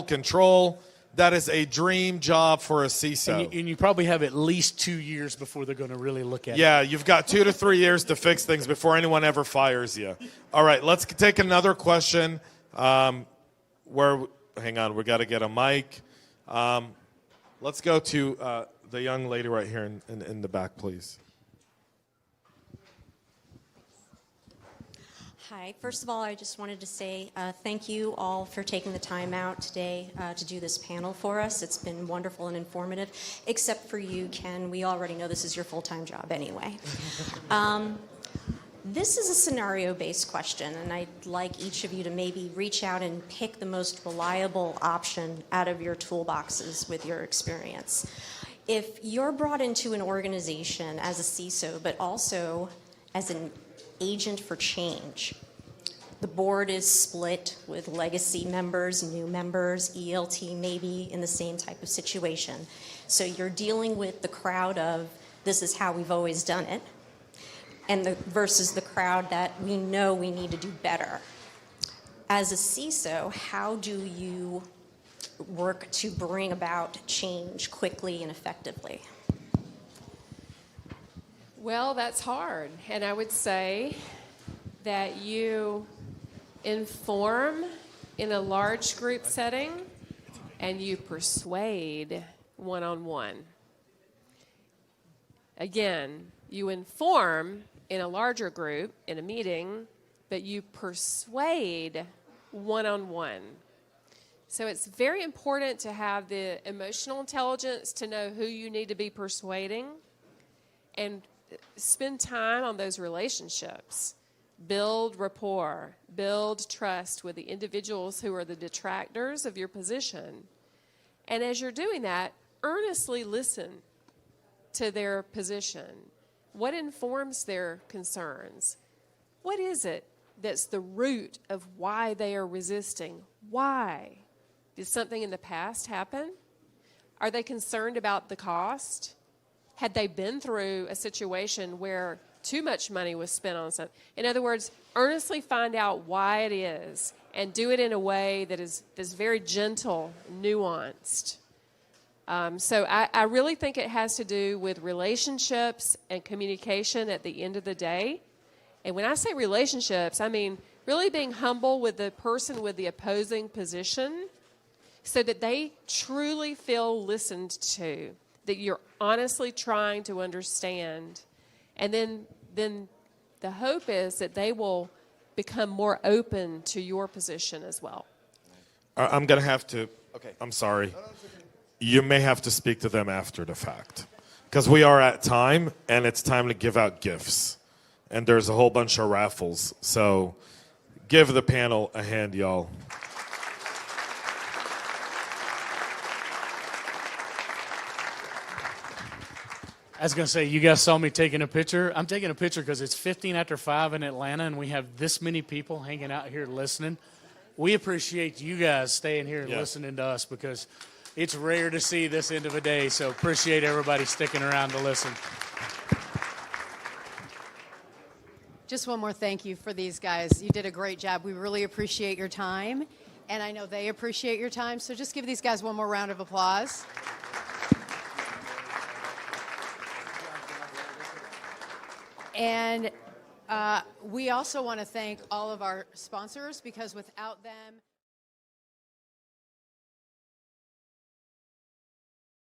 control. That is a dream job for a CISO. And you probably have at least 2 years before they're going to really look at it. Yeah, you've got 2 to 3 years to fix things before anyone ever fires you. All right, let's take another question. Hang on, we got to get a mic. Let's go to the young lady right here in the back, please. Hi. First of all, I just wanted to say thank you all for taking the time out today to do this panel for us. It's been wonderful and informative, except for you, Ken. We already know this is your full-time job anyway. This is a scenario-based question, and I'd like each of you to maybe reach out and pick the most reliable option out of your toolboxes with your experience. If you're brought into an organization as a CISO, but also as an agent for change, the board is split with legacy members, new members, ELT maybe in the same type of situation. So you're dealing with the crowd of, this is how we've always done it, and versus the crowd that we know we need to do better. As a CISO, how do you work to bring about change quickly and effectively? Well, that's hard. And I would say that you inform in a large group setting and you persuade one-on-one. Again, you inform in a larger group, in a meeting, but you persuade one-on-one. So it's very important to have the emotional intelligence to know who you need to be persuading and spend time on those relationships. Build rapport, build trust with the individuals who are the detractors of your position. And as you're doing that, earnestly listen to their position. What informs their concerns? What is it that's the root of why they are resisting? Why? Did something in the past happen? Are they concerned about the cost? Had they been through a situation where too much money was spent on something? In other words, earnestly find out why it is and do it in a way that is very gentle, nuanced. So I really think it has to do with relationships and communication at the end of the day. And when I say relationships, I mean really being humble with the person with the opposing position so that they truly feel listened to, that you're honestly trying to understand. And then the hope is that they will become more open to your position as well. I'm going to have to, Okay. I'm sorry. You may have to speak to them after the fact. Because we are at time, and it's time to give out gifts. And there's a whole bunch of raffles. So give the panel a hand, y'all. I was going to say, you guys saw me taking a picture. I'm taking a picture because it's 15 after 5 in Atlanta, and we have this many people hanging out here listening. We appreciate you guys staying here and listening to us because it's rare to see this end of a day, so appreciate everybody sticking around to listen. Just one more thank you for these guys. You did a great job. We really appreciate your time, and I know they appreciate your time, so just give these guys one more round of applause. And we also want to thank all of our sponsors because without them,